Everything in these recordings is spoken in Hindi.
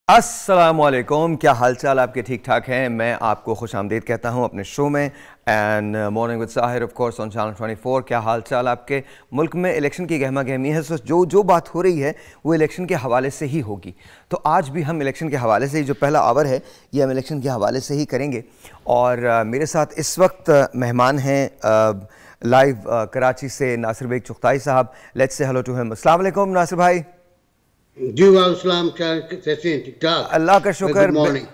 अस्सलामुअलैकुम, क्या हालचाल आपके? ठीक ठाक हैं? मैं आपको खुश आमदीद कहता हूं अपने शो में and morning with Sahir of course on channel 24। क्या हालचाल आपके? मुल्क में इलेक्शन की गहमा गहमी है, सो जो बात हो रही है वो इलेक्शन के हवाले से ही होगी। तो आज भी हम इलेक्शन के हवाले से ही, जो पहला आवर है ये हम इलेक्शन के हवाले से ही करेंगे। और मेरे साथ इस वक्त मेहमान हैं लाइव कराची से नासिर बेग चुगताई साहब। Let's say hello to him. अस्सलाम वालेकुम नासिर भाई। जी वालेकुम, कैसे हैं? ठीक ठाक, अल्लाह का शुक्र। Good morning.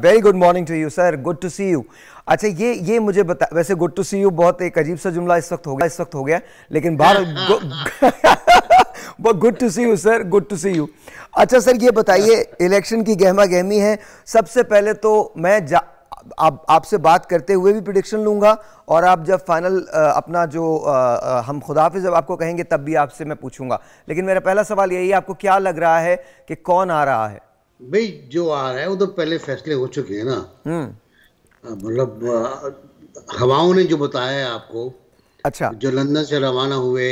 Very good morning to you sir, good to see you. अच्छा, ये मुझे बता, वैसे गुड टू सी यू बहुत एक अजीब सा जुमला इस वक्त हो गया, लेकिन बाहर बहुत good to see you sir, good to see you. अच्छा सर, ये बताइए, इलेक्शन की गहमा गहमी है। सबसे पहले तो मैं आपसे बात करते हुए भी प्रिडिक्शन लूंगा, और आप जब फाइनल अपना जो हम खुदाफिज जब आपको कहेंगे तब भी आपसे मैं पूछूंगा। लेकिन मेरा पहला सवाल यही है, आपको क्या लग रहा है कि कौन आ रहा है? भाई जो आ रहा है वो तो पहले फैसले हो चुके हैं ना। मतलब हवाओं ने जो बताया है आपको। अच्छा। जो लंदन से रवाना हुए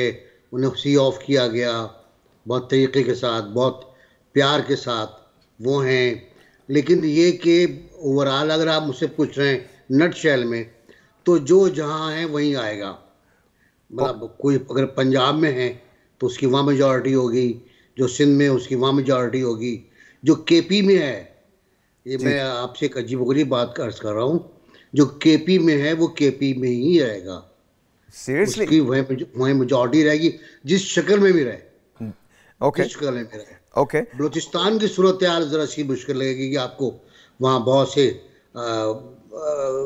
उन्हें सी ऑफ किया गया बहुत तरीके के साथ, बहुत प्यार के साथ, वो हैं। लेकिन ये कि ओवरऑल अगर आप मुझसे पूछ रहे हैं नट शेल में, तो जो जहाँ है वहीं आएगा। मतलब कोई अगर पंजाब में है तो उसकी वहाँ मेजॉरिटी होगी, जो सिंध में उसकी वहाँ मेजॉरिटी होगी, जो केपी में है, ये मैं आपसे एक अजीबोगरीब बात अर्ज कर रहा हूँ, जो केपी में है वो केपी में ही रहेगा। सीरियसली? उसकी वहीं मेजॉरिटी रहेगी, जिस शक्ल में भी रहे। ओके, जिस शक्ल में भी रहे। ओके। बलूचिस्तान की सूरत हाल ज़रा सी मुश्किल लगेगी कि आपको वहाँ बहुत से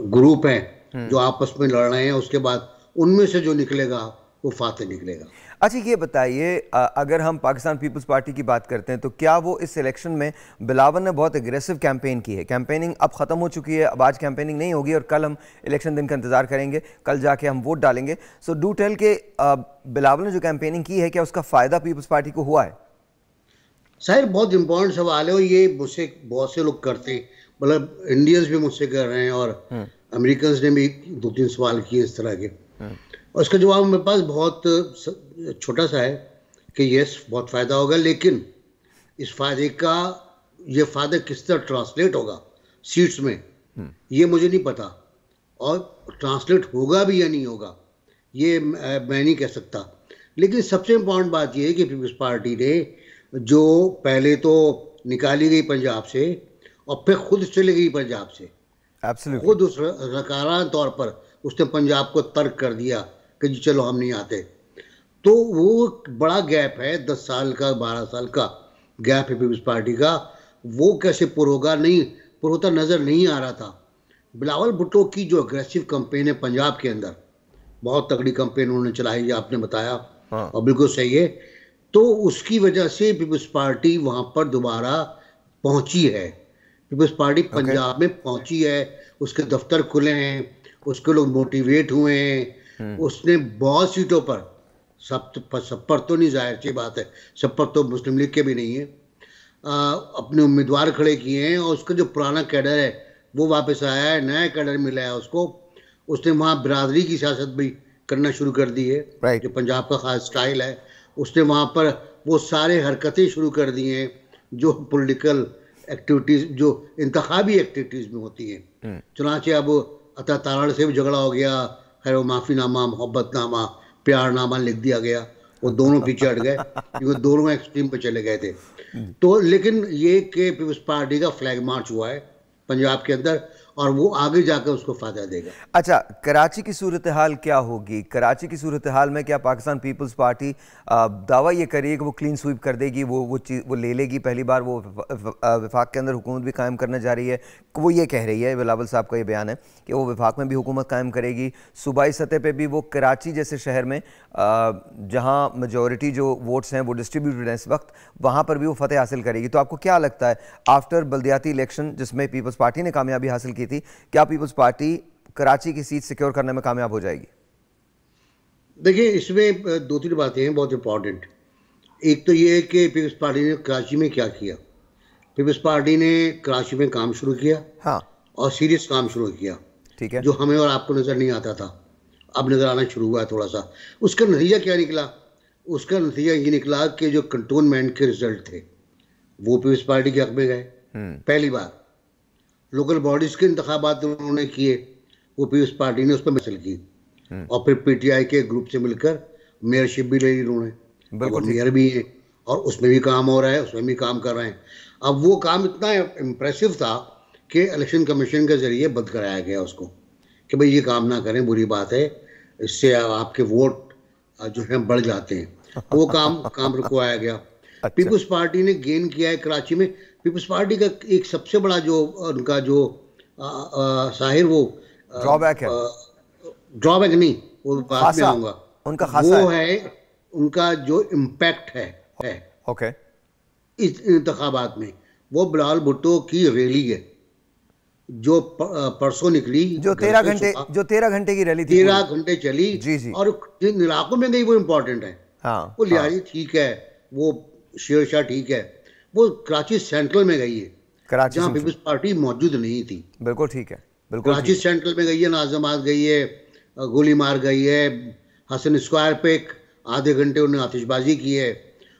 ग्रुप हैं जो आपस में लड़ रहे हैं, उसके बाद उनमें से जो निकलेगा वो फाते निकलेगा। अच्छा, ये बताइए, अगर हम पाकिस्तान पीपल्स पार्टी की बात करते हैं तो क्या वो इस इलेक्शन में, बिलावल ने बहुत एग्रेसिव कैंपेन की है, कैंपेनिंग अब ख़त्म हो चुकी है, अब आज कैंपेनिंग नहीं होगी और कल हम इलेक्शन दिन का इंतज़ार करेंगे, कल जाके हम वोट डालेंगे। सो डू टेल के बिलावल ने जो कैंपेनिंग की है, क्या उसका फ़ायदा पीपल्स पार्टी को हुआ है? शायद बहुत इंपॉर्टेंट सवाल है, और ये मुझसे बहुत से लोग करते हैं, मतलब इंडियंस भी मुझसे कर रहे हैं और अमेरिकन ने भी 2-3 सवाल किए इस तरह के। और इसका जवाब मेरे पास बहुत छोटा सा है कि यस, बहुत फ़ायदा होगा, लेकिन इस फायदे का, ये फ़ायदा किस तरह ट्रांसलेट होगा सीट्स में, ये मुझे नहीं पता। और ट्रांसलेट होगा भी या नहीं होगा ये मैं नहीं कह सकता। लेकिन सबसे इम्पोर्टेंट बात यह है कि पीपल्स पार्टी ने, जो पहले तो निकाली गई पंजाब से और फिर खुद चली गई पंजाब से, खुद उस रकाराना तौर पर उसने पंजाब को तर्क कर दिया कि जी चलो हम नहीं आते। तो वो बड़ा गैप है, 10 साल का, 12 साल का गैप है पीपल्स पार्टी का। वो कैसे पुर होगा, नहीं पुर होता नज़र नहीं आ रहा था। बिलावल भुट्टो की जो अग्रेसिव कंपेन है पंजाब के अंदर, बहुत तगड़ी कंपेन उन्होंने चलाई, जो आपने बताया, और बिल्कुल सही है। तो उसकी वजह से पीपल्स पार्टी वहाँ पर दोबारा पहुँची है। पीपल्स पार्टी पंजाब में पहुँची है, उसके दफ्तर खुले हैं, उसके लोग मोटिवेट हुए हैं। उसने बहुत सीटों पर, सब पर तो नहीं, जाहिर सी बात है, सब पर तो मुस्लिम लीग के भी नहीं है, अपने उम्मीदवार खड़े किए हैं। और उसका जो पुराना कैडर है वो वापस आया है, नया कैडर मिला है उसको। उसने वहाँ बिरादरी की सियासत भी करना शुरू कर दी है, जो पंजाब का ख़ास स्टाइल है। उसने वहाँ पर वो सारे हरकतें शुरू कर दी हैं जो पॉलिटिकल एक्टिविटीज़, जो इंतखाबी एक्टिविटीज़ में होती हैं। चुनाचे अब अता तारण से भी झगड़ा हो गया, खैर वो माफ़ीनामा, मोहब्बतनामा, प्यारनामा लिख दिया गया, वो दोनों पीछे हट गए क्योंकि दोनों एक्सट्रीम पे चले गए थे। तो लेकिन ये कि पीपल्स पार्टी का फ्लैग मार्च हुआ है पंजाब के अंदर, और वो आगे जाकर उसको फायदा देगा। अच्छा, कराची की सूरत हाल क्या होगी? कराची की सूरत हाल में क्या पाकिस्तान पीपल्स पार्टी दावा ये करेगी कि वो क्लीन स्वीप कर देगी, वो ले लेगी, पहली बार वो वफाक के अंदर हुकूमत भी कायम करने जा रही है? वो ये कह रही है, बिलावल साहब का ये बयान है कि वो वफाक में भी हुकूमत कायम करेगी, सूबाई सतह पर भी वो कराची जैसे शहर में जहाँ मेजॉरिटी जो वोट्स हैं वो डिस्ट्रीब्यूटेड हैं इस वक्त, वहाँ पर भी वो फतेह हासिल करेगी। तो आपको क्या लगता है, आफ्टर बल्दियाती इलेक्शन जिसमें पीपल्स पार्टी ने कामयाबी हासिल की थी, क्या पीपल्स पार्टी कराची की सीट सिक्योर करने में कामयाब हो जाएगी? देखिए, इसमें 2-3 बातें हैं बहुत इंपॉर्टेंट। एक तो ये है कि पीपल्स पार्टी ने कराची में क्या किया। पीपल्स पार्टी ने कराची में काम शुरू किया, हाँ, और सीरियस काम शुरू किया, ठीक है, जो हमें और आपको नज़र नहीं आता था, अब नज़र आना शुरू हुआ है थोड़ा सा। उसका नतीजा क्या निकला? उसका नतीजा ये निकला कि जो कंटोनमेंट के रिजल्ट थे वो पीपल्स पार्टी के हक में गए। पहली बार लोकल बॉडीज के इंतखाबात उन्होंने किए, वो पीपल्स पार्टी ने उस पर मिसल की, और फिर पीटीआई के ग्रुप से मिलकर मेयरशिप भी ले ली उन्होंने, अब मेयर भी है और उसमें भी काम हो रहा है, उसमें भी काम कर रहे हैं। अब वो काम इतना इम्प्रेसिव था कि इलेक्शन कमीशन के जरिए बंद कराया गया उसको कि भाई ये काम ना करें, बुरी बात है, इससे आपके वोट जो है बढ़ जाते हैं। वो काम रुकवाया गया। अच्छा। पीपल्स पार्टी ने गेन किया है कराची में। पीपल्स पार्टी का एक सबसे बड़ा जो उनका जो साहिर वो ड्रॉबैक है, ड्रॉबैक नहीं, वो बाद में आऊंगा, उनका खासा वो है उनका जो इम्पैक्ट है ओके इस इंतखाबात में, वो बिलावल भुट्टो की रैली है जो परसों निकली, जो 13 घंटे की रैली थी, 13 घंटे चली जी। और जिन इलाकों में गई वो इम्पोर्टेंट है। हाँ, वो लिहाजी ठीक है, वो शेरशाह ठीक है, वो कराची सेंट्रल में गई है जहाँ पीपल्स पार्टी मौजूद नहीं थी। बिल्कुल ठीक है, बिल्कुल कराची सेंट्रल में गई है, नाजमाबाद गई है, गोली मार गई है, हसन स्क्वायर पे एक आधे घंटे उन्होंने आतिशबाजी की है,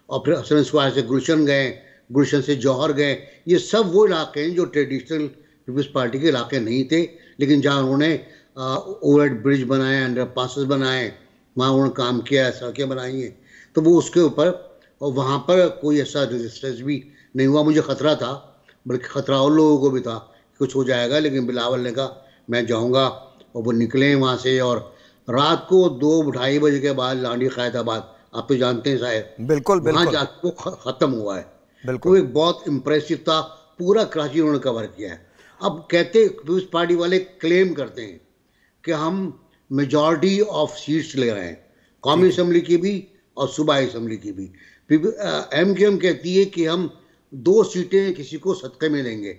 और फिर हसन स्क्वायर से गुलशन गए, गुलशन से जौहर गए। ये सब वो इलाके हैं जो ट्रेडिशनल पीपल्स पार्टी के इलाके नहीं थे, लेकिन जहाँ उन्होंने ओवरहेड ब्रिज बनाए, अंडर पासेस बनाए, वहाँ उन्होंने काम किया, सड़कें बनाई हैं, तो वो उसके ऊपर, और वहाँ पर कोई ऐसा रेजिस्टेंस भी नहीं हुआ। मुझे ख़तरा था, बल्कि ख़तरा और लोगों को भी था कुछ हो जाएगा, लेकिन बिलावल ने कहा मैं जाऊँगा, और वो निकले वहाँ से। और रात को 2-2:30 बजे के बाद लांडी खैरताबाद, आप तो जानते हैं शायद, बिल्कुल वहाँ जाकर वो ख़त्म हुआ है। तो एक बहुत इम्प्रेसिव था, पूरा कराची उन्होंने कवर किया है। अब कहते पीपल्स पार्टी वाले क्लेम करते हैं कि हम मेजॉरिटी ऑफ सीट्स ले रहे हैं, कौमी असम्बली की भी और सूबाई असम्बली की भी। MQM कहती है कि हम 2 सीटें किसी को सदक़े में देंगे,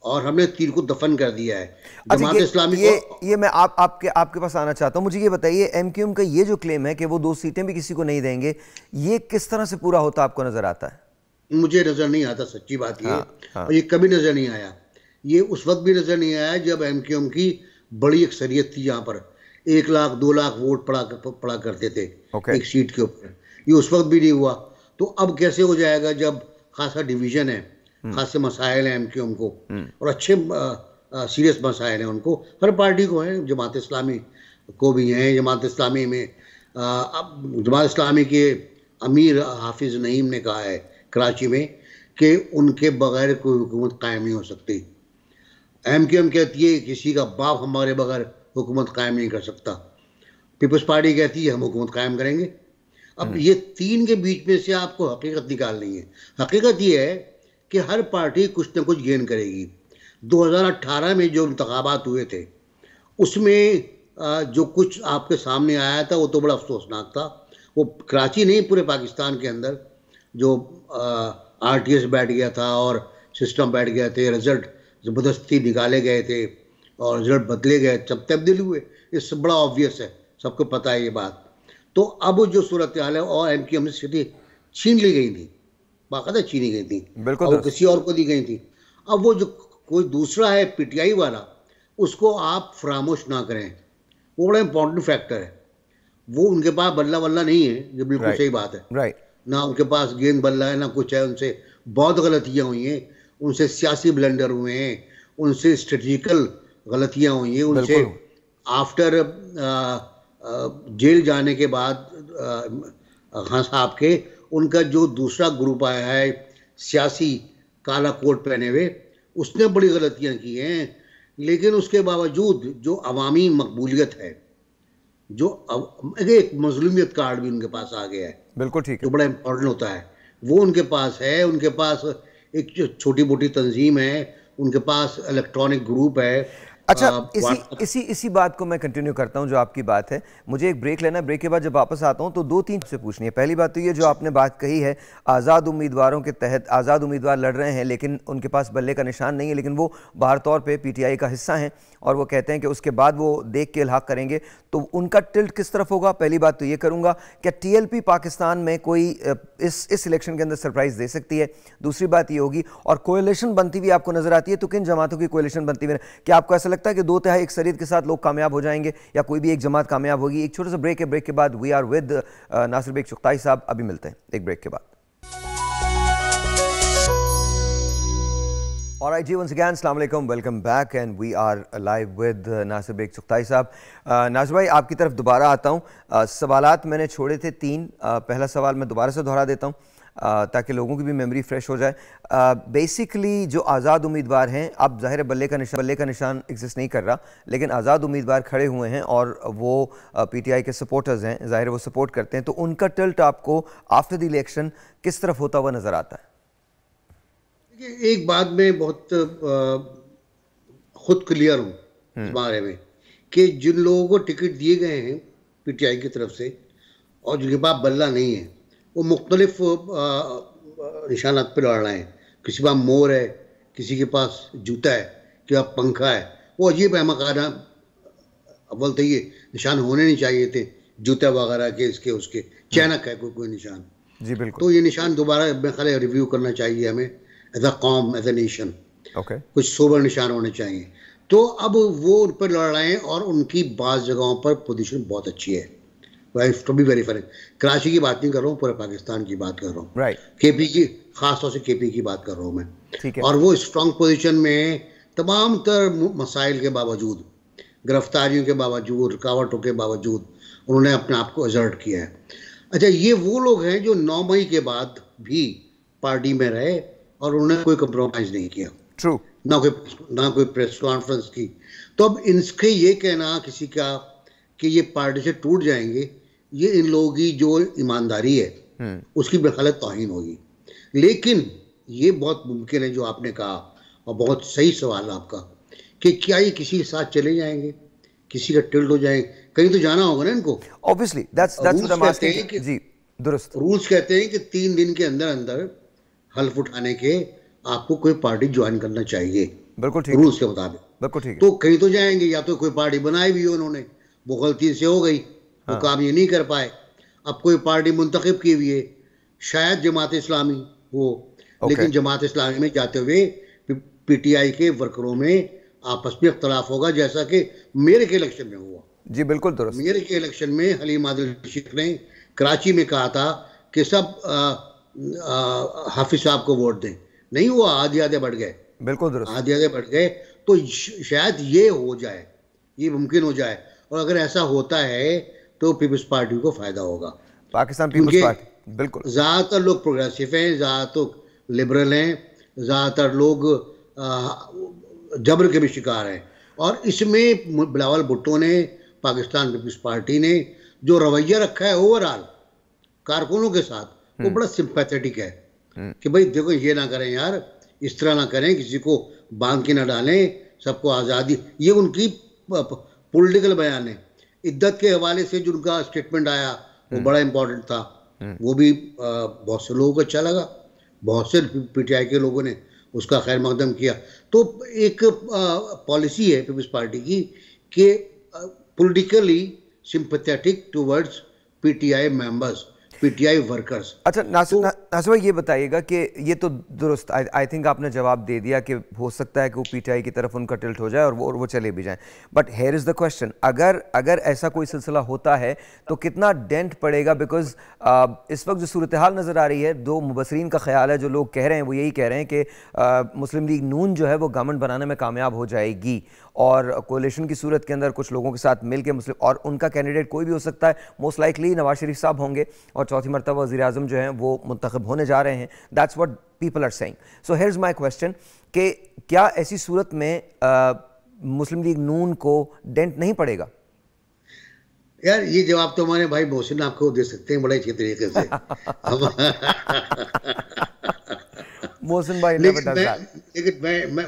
और हमने 3 को दफन कर दिया है। जमात इस्लामी ये मैं आपके पास आना चाहता हूँ। मुझे ये बताइए, MQM का ये जो क्लेम है कि वो 2 सीटें भी किसी को नहीं देंगे, ये किस तरह से पूरा होता आपको नजर आता है? मुझे नजर नहीं आता, सच्ची बात ये। और ये कभी नजर नहीं आया। ये उस वक्त भी नजर नहीं आया जब MQM की बड़ी अक्सरियत थी, यहाँ पर 1 लाख 2 लाख वोट पड़ा करते थे एक सीट के ऊपर। ये उस वक्त भी नहीं हुआ, तो अब कैसे हो जाएगा जब खासा डिवीजन है, खासे मसाइल हैं MQM को, और अच्छे सीरियस मसाइल हैं उनको, हर पार्टी को हैं, जमात इस्लामी को भी हैं। जमात इस्लामी में जमात इस्लामी के अमीर हाफिज नईम ने कहा है कराची में कि उनके बगैर कोई हुकूमत कायम नहीं हो सकती। MQM कहती है किसी का बाप हमारे बगैर हुकूमत कायम नहीं कर सकता। पीपल्स पार्टी कहती है हम हुकूमत कायम करेंगे। अब ये 3 के बीच में से आपको हकीकत निकालनी है। हकीकत ये है कि हर पार्टी कुछ न कुछ गेन करेगी। 2018 में जो इंतखाबात हुए थे उसमें जो कुछ आपके सामने आया था वो तो बड़ा अफसोसनाक था। वो कराची नहीं, पूरे पाकिस्तान के अंदर जो RTS बैठ गया था और सिस्टम बैठ गए थे, रिजल्ट ज़बरदस्ती निकाले गए थे और रिजल्ट बदले गए, सब तब्दील हुए। इससे बड़ा ऑब्वियस है, सबको पता है ये बात। तो अब जो सूरत हाल है, और MQM से सीटें छीन ली गई थी, बाकायदा छीनी गई थी, बिल्कुल, और किसी और को दी गई थी। अब वो जो कोई दूसरा है PTI वाला, उसको आप फरामोश ना करें, वो बड़ा इंपॉर्टेंट फैक्टर है। वो उनके पास बल्ला वल्ला नहीं है, ये बिल्कुल सही बात है, ना उनके पास गेंद बल्ला है ना कुछ है। उनसे बहुत गलतियाँ हुई हैं, उनसे सियासी ब्लंडर हुए हैं, उनसे स्ट्रेटजिकल गलतियाँ हुई हैं, उनसे आफ्टर जेल जाने के बाद खान साहब के, उनका जो दूसरा ग्रुप आया है सियासी काला कोट पहने हुए, उसने बड़ी गलतियां की हैं। लेकिन उसके बावजूद जो अवामी मकबूलियत है, जो एक मजलूमियत कार्ड भी उनके पास आ गया है, बिल्कुल ठीक है, जो बड़ा इंपॉर्टेंट होता है, वो उनके पास है। उनके पास एक छोटी मोटी तंजीम है, उनके पास इलेक्ट्रॉनिक ग्रुप है। अच्छा, इसी बात को मैं कंटिन्यू करता हूं जो आपकी बात है। मुझे एक ब्रेक लेना है, ब्रेक के बाद जब वापस आता हूं तो 2-3 से पूछनी है। पहली बात तो ये जो आपने बात कही है, आज़ाद उम्मीदवारों के तहत आज़ाद उम्मीदवार लड़ रहे हैं लेकिन उनके पास बल्ले का निशान नहीं है, लेकिन वो बाहर तौर पे PTI का हिस्सा हैं और वो कहते हैं कि उसके बाद वो देख के इल्हाक करेंगे, तो उनका टिल्ट किस तरफ होगा? पहली बात तो ये करूँगा, क्या TLP पाकिस्तान में कोई इस इलेक्शन के अंदर सरप्राइज़ दे सकती है? दूसरी बात ये होगी, और कोएलिशन बनती हुई आपको नज़र आती है तो किन जमातों की कोएलिशन बनती हुई? क्या आपको ऐसा लगता है कि 2/3 अक्सरियत के साथ लोग कामयाब हो जाएंगे या कोई भी एक जमात कामयाब होगी? एक छोटा सा ब्रेक है, ब्रेक के बाद we are with Nasir Beg Chughtai साहब। अभी मिलते हैं एक ब्रेक के बाद। Alright जी, once again, Assalamu alaikum, welcome back and we are live with Nasir Beg Chughtai साहब। नासिर भाई, आपकी तरफ दोबारा आता हूँ। सवालात मैंने छोड़े थे 3। पहला सवाल मैं दोबारा से दोहरा देता हूँ ताकि लोगों की भी मेमोरी फ्रेश हो जाए। बेसिकली जो आज़ाद उम्मीदवार हैं, अब ज़ाहिर है बल्ले का निशान एग्जिस्ट नहीं कर रहा, लेकिन आज़ाद उम्मीदवार खड़े हुए हैं और वो PTI के सपोर्टर्स हैं, ज़ाहिर है वो सपोर्ट करते हैं, तो उनका टिल्ट आपको आफ्टर द इलेक्शन किस तरफ होता हुआ नज़र आता है? एक बात में बहुत खुद क्लियर हूँ इस बारे में कि जिन लोगों को टिकट दिए गए हैं PTI की तरफ से और जिनके पास बल्ला नहीं है, वो मुख्तलिफ निशानात पे लड़ रहे हैं। किसी के पास मोर है, किसी के पास जूता है, किसी के पास पंखा है। वो अजीब अहमकाना, अव्वल तो ये निशान होने नहीं चाहिए थे, जूता वगैरह के, इसके उसके चैनक है कोई निशान। जी बिल्कुल। तो ये निशान दोबारा मेरे ख्याल है रिव्यू करना चाहिए हमें एज अ कॉम, एज अ नेशन। ओके, कुछ सोबर निशान होने चाहिए। तो अब वो उन पर लड़ रहे हैं और उनकी बाज़ जगहों पर पोजीशन बहुत अच्छी है। To be very frank, Karachi की बात नहीं कर रहा हूँ, पूरे पाकिस्तान की बात कर रहा हूँ। राइट। KP की, खासतौर से KP की बात कर रहा हूँ मैं। ठीक है। और वो स्ट्रॉन्ग पोजीशन में तमाम तर मसाइल के बावजूद, गिरफ्तारियों के बावजूद, रुकावटों के बावजूद उन्होंने अपने आप को असर्ट किया है। अच्छा, ये वो लोग हैं जो 9 मई के बाद भी पार्टी में रहे और उन्होंने कोई कंप्रोमाइज़ नहीं किया। ट्रू। ना कोई प्रेस कॉन्फ्रेंस की। तो अब इनके ये कहना किसी का कि ये पार्टी से टूट जाएंगे, ये इन लोगों की जो ईमानदारी है उसकी बेखलत तौहीन होगी। लेकिन ये बहुत मुमकिन है जो आपने कहा, और बहुत सही सवाल आपका, कि क्या ये किसी के साथ चले जाएंगे, किसी का टिल्ट हो जाएंगे, कहीं तो जाना होगा ना इनको। Obviously that's what I am asking. जी दुरुस्त। रूल्स कहते हैं कि 3 दिन के अंदर अंदर हल्फ उठाने के आपको कोई पार्टी ज्वाइन करना चाहिए। बिल्कुल ठीक, रूल्स के मुताबिक। बिल्कुल ठीक है। तो कहीं तो जाएंगे, या तो कोई पार्टी बनाई भी हो उन्होंने, वो गलती से हो गई, वो काम ये नहीं कर पाए। अब कोई पार्टी मुंतखब की हुई है, शायद जमात इस्लामी हो, लेकिन जमात इस्लामी में जाते हुए PTI के वर्करों में आपस में इख्तलाफ होगा, जैसा कि मेरे के इलेक्शन में हुआ। जी बिल्कुल दुरुस्त। मेरे के इलेक्शन में हलीम आदिल शेख ने कराची में कहा था कि सब हाफिज साहब को वोट दें, नहीं हुआ, आधे बढ़ गए। बिल्कुल दुरुस्त। आधे बढ़ गए। तो शायद ये हो जाए, ये मुमकिन हो जाए, और अगर ऐसा होता है तो पीपल्स पार्टी को फायदा होगा। पाकिस्तान पीपल्स पार्टी बिल्कुल। ज़्यादातर लोग प्रोग्रेसिव हैं, ज़्यादातर लिबरल हैं, ज़्यादातर लोग जबर के भी शिकार हैं। और इसमें बिलावल भुट्टो ने, पाकिस्तान पीपल्स पार्टी ने जो रवैया रखा है ओवरऑल कारकुनों के साथ, वो बड़ा सिंपैथेटिक है कि भाई देखो, ये ना करें यार, इस तरह ना करें, किसी को बांध के ना डालें, सबको आज़ादी। ये उनकी पॉलिटिकल बयान है। इद्दत के हवाले से जो उनका स्टेटमेंट आया वो बड़ा इंपॉर्टेंट था, वो भी बहुत से लोगों को अच्छा लगा, बहुत से PTI के लोगों ने उसका खैर मकदम किया। तो एक पॉलिसी है पीपल्स पार्टी की कि politically sympathetic towards PTI members, PTI workers. अच्छा नासिर भाई, ये बताइएगा कि ये तो दुरुस्त, आई थिंक आपने जवाब दे दिया कि हो सकता है कि वो PTI की तरफ उनका टिल्ट हो जाए और वो चले भी जाएं। But here is the question, अगर ऐसा कोई सिलसिला होता है तो कितना डेंट पड़ेगा? बिकॉज इस वक्त जो सूरत हाल नज़र आ रही है, 2 मुबसरीन का ख्याल है, जो लोग कह रहे हैं वो यही कह रहे हैं कि मुस्लिम लीग नून जो है वो गवर्नमेंट बनाने में कामयाब हो जाएगी और कोalition की सूरत के अंदर कुछ लोगों के साथ मिल के मुस्लिम, और उनका कैंडिडेट कोई भी हो सकता है, मोस्ट लाइकली नवाज शरीफ साहब होंगे और चौथी मरतबा वज़ीर आज़म जो हैं वो मुंतखब होने जा रहे हैं। That's what people are saying. So here's my question कि क्या ऐसी सूरत में मुस्लिम लीग नून को डेंट नहीं पड़ेगा? यार ये जवाब तो हमारे भाई मोहसिन आपको दे सकते हैं बड़े अच्छे तरीके से। मोहसिन भाई, लेकिन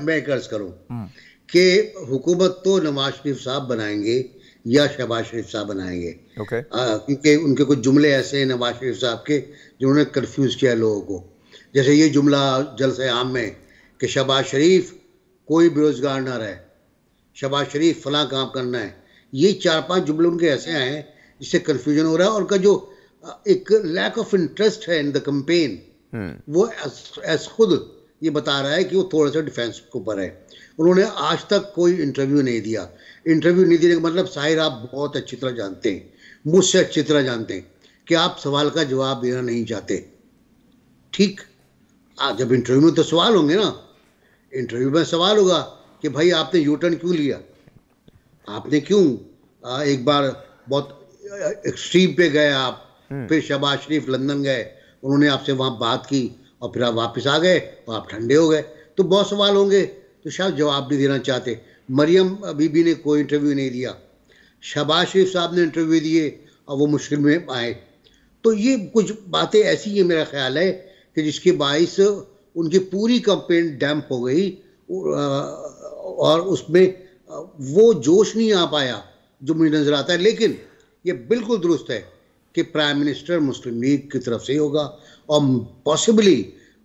मैं कर्ज करूं कि हुकूमत तो नवाज शरीफ साहब बनाएंगे या शहबाज शरीफ साहब बनाएंगे। क्योंकि उनके कुछ जुमले ऐसे हैं नवाज शरीफ साहब के जिन्होंने कंफ्यूज किया लोगों को। जैसे ये जुमला जलसे आम में कि शहबाज शरीफ कोई बेरोजगार ना रहे, शहबाज शरीफ फलां काम करना है, ये 4-5 जुमले उनके ऐसे आए हैं जिससे कन्फ्यूजन हो रहा है। और उनका जो एक लैक ऑफ इंटरेस्ट है इन द कैंपेन, वो एस खुद ये बता रहा है कि वो थोड़ा सा डिफेंस के ऊपर है। उन्होंने आज तक कोई इंटरव्यू नहीं दिया। इंटरव्यू नहीं देने का मतलब साहिर आप बहुत अच्छी तरह जानते हैं, मुझसे अच्छी तरह जानते हैं कि आप सवाल का जवाब देना नहीं चाहते। ठीक, जब इंटरव्यू में तो सवाल होंगे ना, इंटरव्यू में सवाल होगा कि भाई आपने यू टर्न क्यों लिया, आपने क्यों एक बार बहुत एक्सट्रीम पे गए आप, फिर शहबाज शरीफ लंदन गए, उन्होंने आपसे वहाँ बात की और फिर आप वापस आ गए और आप ठंडे हो गए। तो बहुत सवाल होंगे, तो शायद जवाब नहीं देना चाहते। मरियम बीबी ने कोई इंटरव्यू नहीं दिया, शहबाज शरीफ साहब ने इंटरव्यू दिए और वो मुश्किल में आए। तो ये कुछ बातें ऐसी है मेरा ख्याल है कि जिसके बाइस उनकी पूरी कंपेन डैम्प हो गई और उसमें वो जोश नहीं आ पाया जो मुझे नजर आता है। लेकिन ये बिल्कुल दुरुस्त है कि प्राइम मिनिस्टर मुस्लिम लीग की तरफ से ही होगा और पॉसिबली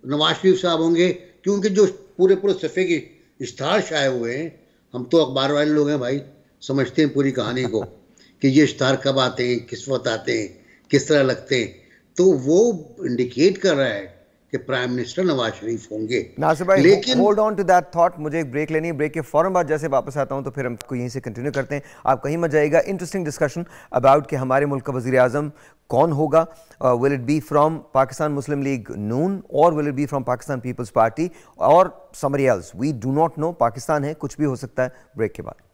नवाज शरीफ साहब होंगे, क्योंकि जो पूरे सफ़े के इश्तहार शाये हुए हैं, हम तो अखबार वाले लोग हैं भाई, समझते हैं पूरी कहानी को कि ये इश्तहार कब आते हैं, किस वक्त आते हैं, किस तरह लगते हैं। तो वो इंडिकेट कर रहा है कि प्राइम मिनिस्टर नवाज शरीफ होंगे। नासिर भाई, लेकिन hold on to that thought, मुझे एक ब्रेक लेनी है। ब्रेक के फौरन बाद जैसे वापस आता हूं तो फिर हमको यहीं से कंटिन्यू करते हैं। आप कहीं मत जाइएगा। इंटरेस्टिंग डिस्कशन अबाउट कि हमारे मुल्क का वज़ीर आज़म कौन होगा। Will it be from Pakistan Muslim League Noon और will it be from Pakistan People's Party और somebody else, we do not know. Pakistan है, कुछ भी हो सकता है। ब्रेक के बाद।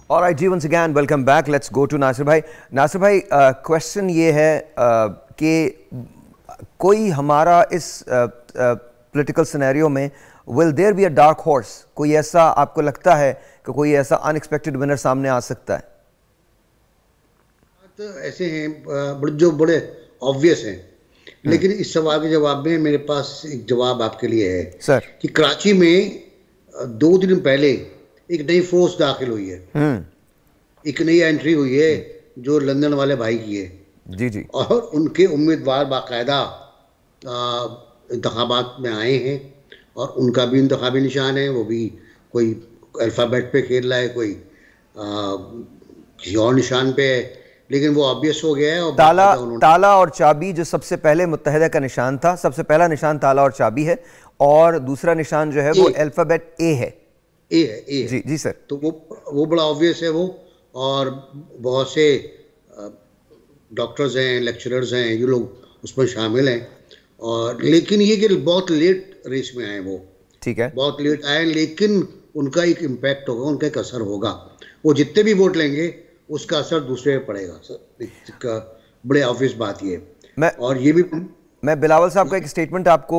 All right, ji, once again, welcome back. Let's go to Nasir भाई। नासिर भाई, क्वेश्चन ये है कि कोई हमारा इस पॉलिटिकल सिनेरियो में will there be a dark horse? कोई ऐसा आपको लगता है कि कोई ऐसा अनएक्सपेक्टेड विनर सामने आ सकता है? तो ऐसे हैं जो बड़े ऑब्वियस हैं, लेकिन इस सवाल के जवाब में मेरे पास एक जवाब आपके लिए है सर कि कराची में 2 दिन पहले एक नई फोर्स दाखिल हुई है, एक नई एंट्री हुई है जो लंदन वाले भाई की है। जी जी। और उनके उम्मीदवार बाकायदा इंतखाबात में आए हैं और उनका भी इंतखाबी निशान है। वो भी कोई अल्फ़ाबेट पे खेल रहा है, कोई किसी और निशान पे है, लेकिन वो ऑब्वियस हो गया है। और ताला और चाबी जो सबसे पहले मुत्तहिदा का निशान था, सबसे पहला निशान ताला और चाबी है और दूसरा निशान जो है वो अल्फ़ाबेट ए है। ए है। जी जी सर। तो वो बड़ा ऑब्वियस है वो। और बहुत से डॉक्टर्स हैं, लेक्चरर्स हैं, ये लोग उसमें शामिल हैं। और लेकिन ये कि बहुत लेट रेस में आए वो, ठीक है, बहुत लेट आए, लेकिन उनका एक इम्पैक्ट होगा, उनका एक असर होगा। वो जितने भी वोट लेंगे उसका असर दूसरे पे पड़ेगा सर। बड़े ऑब्वियस बात ये। और ये भी मैं बिलावल साहब का एक स्टेटमेंट आपको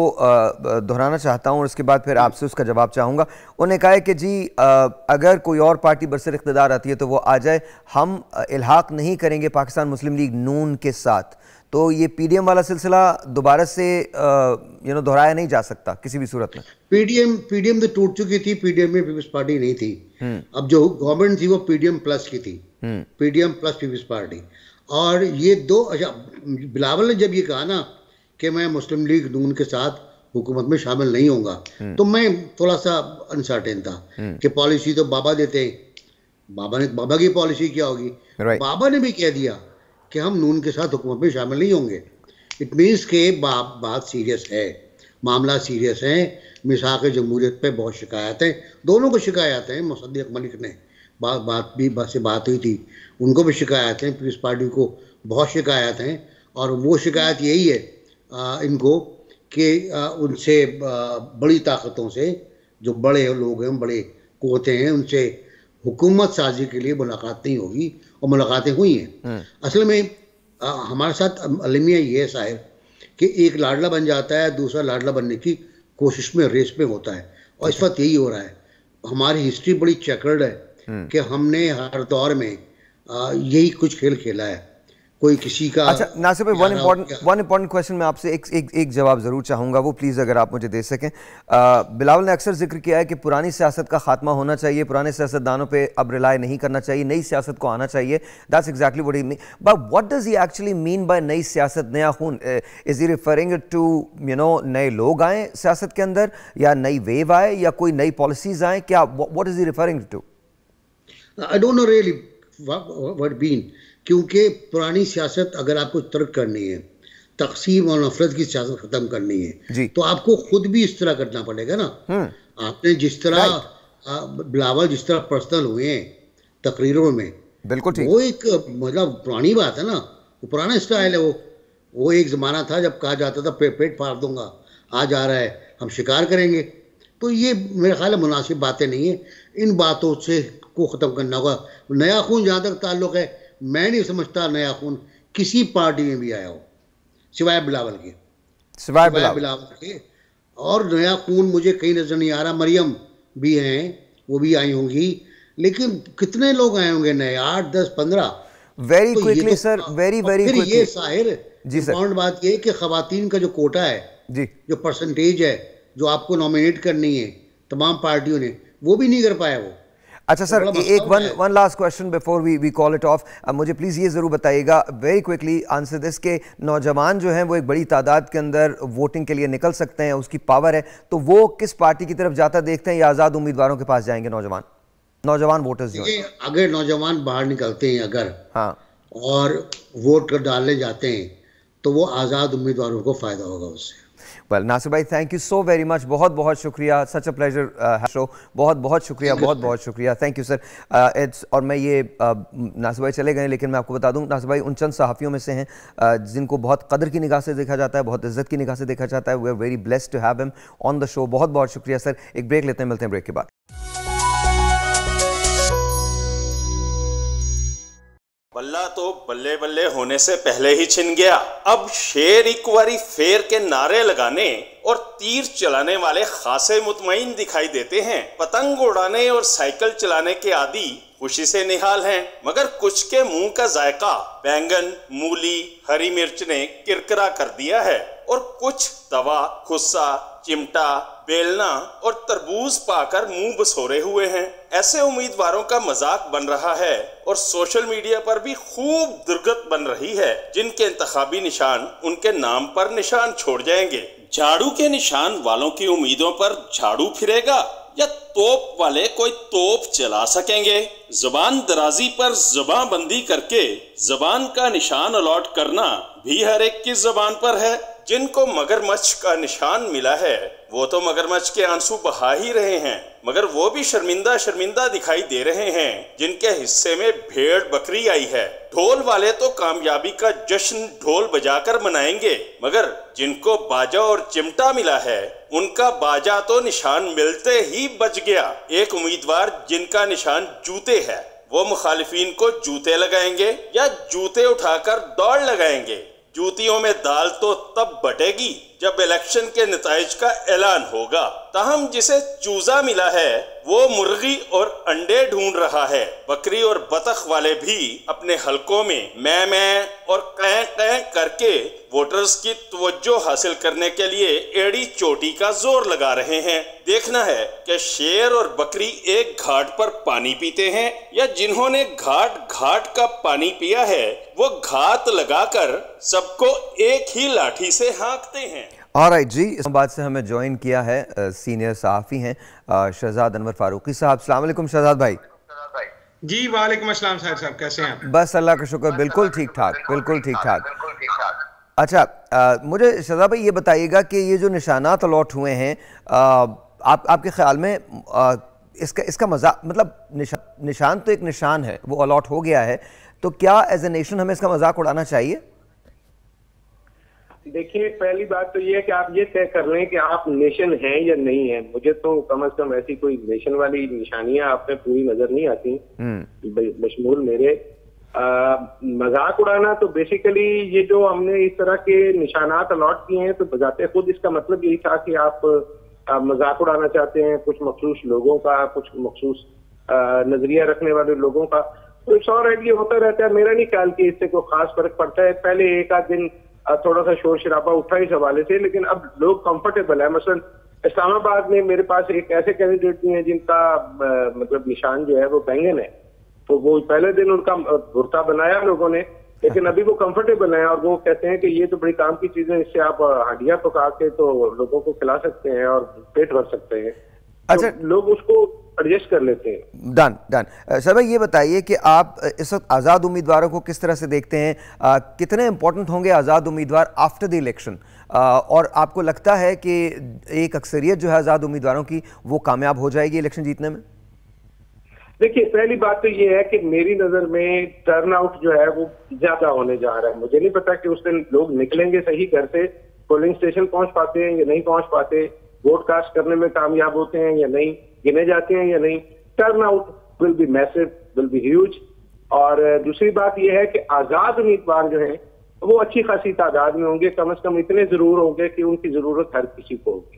दोहराना चाहता हूं और उसके बाद फिर आपसे उसका जवाब चाहूँगा। उन्होंने कहा है कि जी अगर कोई और पार्टी बरसर इख्तिदार आती है तो वो आ जाए, हम इल्हाक नहीं करेंगे पाकिस्तान मुस्लिम लीग नून के साथ। तो ये पीडीएम वाला सिलसिला दोबारा से दोहराया नहीं जा सकता किसी भी सूरत में। पीडीएम तो टूट चुकी थी, पीडीएम में पीपल्स पार्टी नहीं थी। अब जो गवर्नमेंट थी वो पीडीएम प्लस की थी, पीडीएम प्लस पीपल्स पार्टी। और ये दो, अच्छा, बिलावल ने जब ये कहा ना कि मैं मुस्लिम लीग नून के साथ हुकूमत में शामिल नहीं होऊंगा, तो मैं थोड़ा सा अनसर्टेन था कि पॉलिसी तो बाबा देते हैं, बाबा की पॉलिसी क्या होगी। बाबा ने भी कह दिया कि हम नून के साथ हुकूमत में शामिल नहीं होंगे। इट मीन्स के बात सीरियस है, मामला सीरियस है। मिसाक जमहूरियत पे बहुत शिकायतें, दोनों को शिकायत हैं। मुसद्दिक मलिक ने बात हुई थी, उनको भी शिकायत हैं, पीपल्स पार्टी को बहुत शिकायत हैं। और वो शिकायत यही है इनको कि उनसे बड़ी ताकतों से, जो बड़े लोग हैं, बड़े कुव्वतें हैं, उनसे हुकूमत साजी के लिए मुलाकात नहीं होगी। और मुलाकातें हुई हैं। असल में हमारे साथ अलमिया ये है साहिर कि एक लाडला बन जाता है, दूसरा लाडला बनने की कोशिश में, रेस में होता है। और इस वक्त यही हो रहा है। हमारी हिस्ट्री बड़ी चेकर्ड है कि हमने हर दौर में यही कुछ खेल खेला है, कोई किसी का। अच्छा नासिर भाई, वन इम्पॉर्टेंट क्वेश्चन मैं आपसे एक जवाब जरूर चाहूँगा, वो प्लीज़ अगर आप मुझे दे सकें। बिलावल ने अक्सर जिक्र किया है कि पुरानी सियासत का खात्मा होना चाहिए, पुराने सियासतदानों पे अब रिलाय नहीं करना चाहिए, नई सियासत को आना चाहिए। That's exactly what he mean, but what does he actually mean by नई सियासत, नया खून? इज ही रेफरिंग टू नए लोग आए सियासत के अंदर, या नई वेव आए, या कोई नई पॉलिसीज आए? क्या what is he referring to? I don't know really what been, क्योंकि पुरानी सियासत अगर आपको तर्क करनी है, तकसीम और नफरत की सियासत खत्म करनी है, तो आपको खुद भी इस तरह करना पड़ेगा ना। आपने जिस तरह बिलावल जिस तरह पर्सनल हुए हैं तकरीरों में, बिल्कुल ठीक, वो एक मतलब पुरानी बात है ना, वो पुराना स्टाइल है। वो एक ज़माना था जब कहा जाता था पेट फाड़ दूंगा, आज आ रहा है हम शिकार करेंगे। तो ये मेरे ख्याल में मुनासिब बातें नहीं है, इन बातों से को ख़त्म करना होगा। नया खून जहाँ तक ताल्लुक़ है, मैं नहीं समझता नया खून किसी पार्टी में भी आया हो सिवाय बिलावल के, सिवाय बिलावल के। और नया खून मुझे कहीं नजर नहीं आ रहा। मरियम भी हैं, वो भी आई होंगी, लेकिन कितने लोग आए होंगे नए, 8, 10, 15। वेरी तो क्विकली सर, वेरी क्विकली। ये साहिर जी सर। इम्पॉर्टेंट बात ये कि खवातीन का जो कोटा है, जी, जो परसेंटेज है जो आपको नॉमिनेट करनी है तमाम पार्टियों ने, वो भी नहीं कर पाया वो। अच्छा सर, एक one last question before we call it off. मुझे प्लीज़ ये ज़रूर बताइएगा, वेरी क्विकली आंसर दिस, के नौजवान जो हैं वो एक बड़ी तादाद के अंदर वोटिंग के लिए निकल सकते हैं, उसकी पावर है, तो वो किस पार्टी की तरफ जाता देखते हैं या आज़ाद उम्मीदवारों के पास जाएंगे नौजवान वोटर्स जो हैं? अगर नौजवान बाहर निकलते हैं अगर, हाँ, और वोट डालने जाते हैं, तो वो आज़ाद उम्मीदवारों को फ़ायदा होगा उससे। वेल नासिर भाई, thank you so very much, बहुत बहुत शुक्रिया, सच अ प्लेजर शो, बहुत बहुत शुक्रिया, बहुत शुक्रिया, थैंक यू सर। इट्स और मैं ये नासिर भाई चले गए, लेकिन मैं आपको बता दूं नासिर भाई उन चंद सहाफ़ियों में से हैं जिनको बहुत कदर की निगाह से देखा जाता है, बहुत इज्जत की निगाह से देखा जाता है। We are very blessed to have him on the show. बहुत बहुत शुक्रिया सर। एक ब्रेक लेते हैं, मिलते हैं ब्रेक के बाद। बल्ला तो बल्ले बल्ले होने से पहले ही छिन गया। अब शेर एक बारी फेर के नारे लगाने और तीर चलाने वाले खासे मुतमईन दिखाई देते हैं। पतंग उड़ाने और साइकिल चलाने के आदि खुशी से निहाल हैं, मगर कुछ के मुंह का जायका बैंगन, मूली, हरी मिर्च ने किरकिरा कर दिया है और कुछ तवा, खुस्सा, चिमटा, बेलना और तरबूज पाकर मुंह बसोरे हुए हैं। ऐसे उम्मीदवारों का मजाक बन रहा है और सोशल मीडिया पर भी खूब दुर्गत बन रही है, जिनके इंतखाबी निशान उनके नाम पर निशान छोड़ जाएंगे। झाड़ू के निशान वालों की उम्मीदों पर झाड़ू फिरेगा या तोप वाले कोई तोप चला सकेंगे? जबान दराजी पर जबान बंदी करके जबान का निशान अलॉट करना भी हर एक की जबान पर है। जिनको मगरमच्छ का निशान मिला है वो तो मगरमच्छ के आंसू बहा ही रहे हैं, मगर वो भी शर्मिंदा दिखाई दे रहे हैं जिनके हिस्से में भेड़ बकरी आई है। ढोल वाले तो कामयाबी का जश्न ढोल बजाकर मनाएंगे, मगर जिनको बाजा और चिमटा मिला है उनका बाजा तो निशान मिलते ही बज गया। एक उम्मीदवार जिनका निशान जूते है, वो मुखालिफिन को जूते लगाएंगे या जूते उठाकर दौड़ लगाएंगे? जूतियों में दाल तो तब बटेगी जब इलेक्शन के नताइज का ऐलान होगा। ताहम जिसे चूजा मिला है वो मुर्गी और अंडे ढूंढ रहा है। बकरी और बतख वाले भी अपने हलकों में मैं और कै करके वोटर्स की तवज्जो हासिल करने के लिए एड़ी चोटी का जोर लगा रहे हैं। देखना है कि शेर और बकरी एक घाट पर पानी पीते हैं या जिन्होंने घाट का पानी पिया है वो घात लगाकर सबको एक ही लाठी से हाँकते हैं। ऑलराइट जी, इस बात से हमें ज्वाइन किया है सीनियर सहाफ़ी हैं शहजाद अनवर फारूकी साहब। अस्सलाम वालेकुम शहजाद भाई। जी वालेकुम अस्सलाम साहब, कैसे हैं आप? बस अल्लाह का शुक्र, बिल्कुल ठीक ठाक, बिल्कुल ठीक ठाक। अच्छा, मुझे शहजाद भाई ये बताइएगा कि ये जो निशानात अलॉट हुए हैं, आपके ख्याल में इसका मजाक, मतलब निशान तो एक निशान है, वो अलॉट हो गया है, तो क्या एज ए नेशन हमें इसका मजाक उड़ाना चाहिए? देखिए, पहली बात तो ये है कि आप ये तय कर लें कि आप नेशन हैं या नहीं है। मुझे तो कम से कम ऐसी कोई नेशन वाली निशानियां आप में पूरी नजर नहीं आती बशमूल मेरे। मजाक उड़ाना तो बेसिकली ये जो हमने इस तरह के निशानात अलॉट किए हैं, तो बजाते खुद इसका मतलब यही था कि आप मजाक उड़ाना चाहते हैं कुछ मखसूस लोगों का, कुछ मखसूस नजरिया रखने वाले लोगों का। तो इट्स ऑलराइट, ये होता रहता है। मेरा नहीं ख्याल कि इससे कोई खास फर्क पड़ता है। पहले एक आध दिन थोड़ा सा शोर शराबा उठा इस हवाले से, लेकिन अब लोग कंफर्टेबल है। मसलन इस्लामाबाद में मेरे पास एक ऐसे कैंडिडेट भी हैं जिनका मतलब निशान जो है वो बैंगन है, तो वो पहले दिन उनका भुर्ता बनाया लोगों ने, लेकिन अभी वो कंफर्टेबल हैं और वो कहते हैं कि ये तो बड़ी काम की चीजें, इससे आप हांडियां पका के तो लोगों को खिला सकते हैं और पेट भर सकते हैं। अच्छा, तो लोग उसको एडजस्ट कर लेते हैं। डन। सर भाई ये बताइए कि आप इस वक्त आज़ाद उम्मीदवारों को किस तरह से देखते हैं? कितने इंपॉर्टेंट होंगे आज़ाद उम्मीदवार आफ्टर द इलेक्शन? और आपको लगता है कि एक अक्सरियत जो है आज़ाद उम्मीदवारों की वो कामयाब हो जाएगी इलेक्शन जीतने में? देखिए, पहली बात तो ये है कि मेरी नजर में टर्नआउट जो है वो ज्यादा होने जा रहा है। मुझे नहीं पता कि उस दिन लोग निकलेंगे सही घर से, पोलिंग स्टेशन पहुंच पाते हैं या नहीं पहुंच पाते, वोट कास्ट करने में कामयाब होते हैं या नहीं, गिने जाते हैं या नहीं। Turnout will be massive, will be huge. और दूसरी बात यह है कि आजाद उम्मीदवार जो है वो अच्छी खासी तादाद में होंगे, कम से कम इतने जरूर होंगे कि उनकी जरूरत हर किसी को होगी।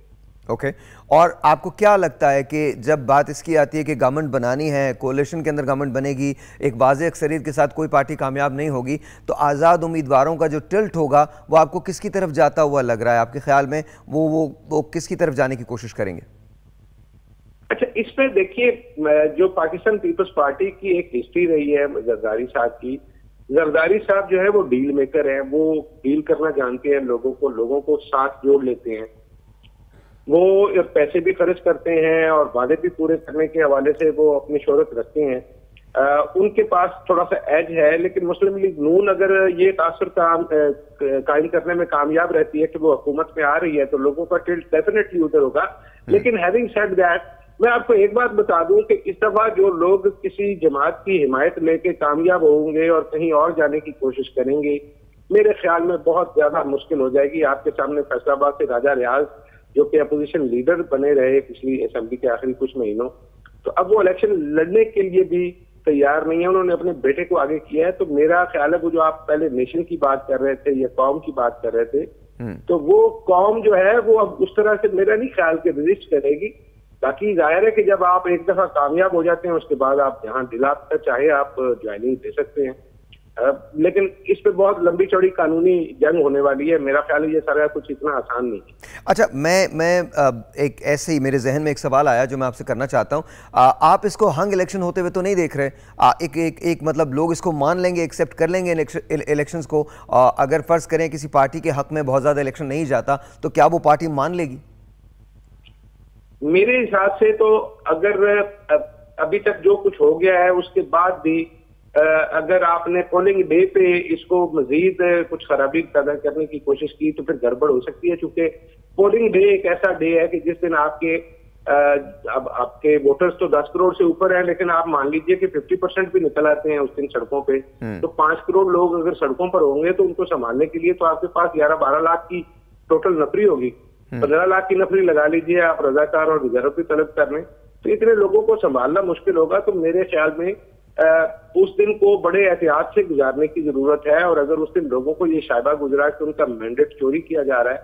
ओके और आपको क्या लगता है कि जब बात इसकी आती है कि गवर्नमेंट बनानी है, कोalition के अंदर गवर्नमेंट बनेगी, एक वाज़ेह अक्सरियत के साथ कोई पार्टी कामयाब नहीं होगी, तो आज़ाद उम्मीदवारों का जो टिल्ट होगा वो आपको किसकी तरफ जाता हुआ लग रहा है? आपके ख्याल में वो किसकी तरफ जाने की कोशिश करेंगे? अच्छा, इसमें देखिए, जो पाकिस्तान पीपल्स पार्टी की एक हिस्ट्री रही है जरदारी साहब की, जरदारी साहब जो है वो डील मेकर हैं, वो डील करना जानते हैं, लोगों को साथ जोड़ लेते हैं, वो पैसे भी खर्च करते हैं और वादे भी पूरे करने के हवाले से वो अपनी शोहरत रखते हैं। उनके पास थोड़ा सा एज है, लेकिन मुस्लिम लीग नून अगर ये तासुर कायम करने में कामयाब रहती है कि वो हुकूमत में आ रही है तो लोगों का टिल्ट डेफिनेटली उधर होगा। लेकिन हैविंग सेड दैट, मैं आपको एक बात बता दूं कि इस दफा जो लोग किसी जमात की हिमायत लेके कामयाब होंगे और कहीं और जाने की कोशिश करेंगे, मेरे ख्याल में बहुत ज्यादा मुश्किल हो जाएगी। आपके सामने फैसलाबाद से राजा रियाज जो कि अपोजिशन लीडर बने रहे पिछली असेंबली के आखिरी कुछ महीनों, तो अब वो इलेक्शन लड़ने के लिए भी तैयार नहीं है, उन्होंने अपने बेटे को आगे किया है। तो मेरा ख्याल है वो जो आप पहले नेशन की बात कर रहे थे या कौम की बात कर रहे थे, तो वो कौम जो है वो अब उस तरह से मेरा नहीं ख्याल के रजिस्ट करेगी। बाकी जाहिर है कि जब आप एक दफा कामयाब हो जाते हैं उसके बाद आप जहां दिल आपका चाहे आप ज्वाइनिंग दे सकते हैं, लेकिन इस पे बहुत लंबी चौड़ी कानूनी जंग होने वाली है। मेरा ख्याल है ये सारा कुछ इतना आसान नहीं है। अच्छा, मैं एक ऐसे ही मेरे जहन में एक सवाल आया जो मैं आपसे करना चाहता हूँ। आप इसको हंग इलेक्शन होते हुए तो नहीं देख रहे? एक मतलब लोग इसको मान लेंगे, एक्सेप्ट कर लेंगे इलेक्शंस को? अगर फर्ज करें किसी पार्टी के हक में बहुत ज़्यादा इलेक्शन नहीं जाता तो क्या वो पार्टी मान लेगी? मेरे हिसाब से तो अगर अभी तक जो कुछ हो गया है उसके बाद भी अगर आपने पोलिंग डे पे इसको मजीद कुछ खराबी पैदा करने की कोशिश की तो फिर गड़बड़ हो सकती है, क्योंकि पोलिंग डे एक ऐसा डे है कि जिस दिन अब आपके वोटर्स तो 10 करोड़ से ऊपर है, लेकिन आप मान लीजिए कि 50% भी निकल आते हैं उस दिन सड़कों पे, तो 5 करोड़ लोग अगर सड़कों पर होंगे तो उनको संभालने के लिए तो आपके पास 11-12 लाख की टोटल नफरी होगी। 15 लाख की नफरी लगा लीजिए आप रजाकार और रिजर्व भी तलब करने, तो इतने लोगों को संभालना मुश्किल होगा। तो मेरे ख्याल में उस दिन को बड़े एहतियात से गुजारने की जरूरत है, और अगर उस दिन लोगों को ये शायबा गुजरा कि उनका मैंडेट चोरी किया जा रहा है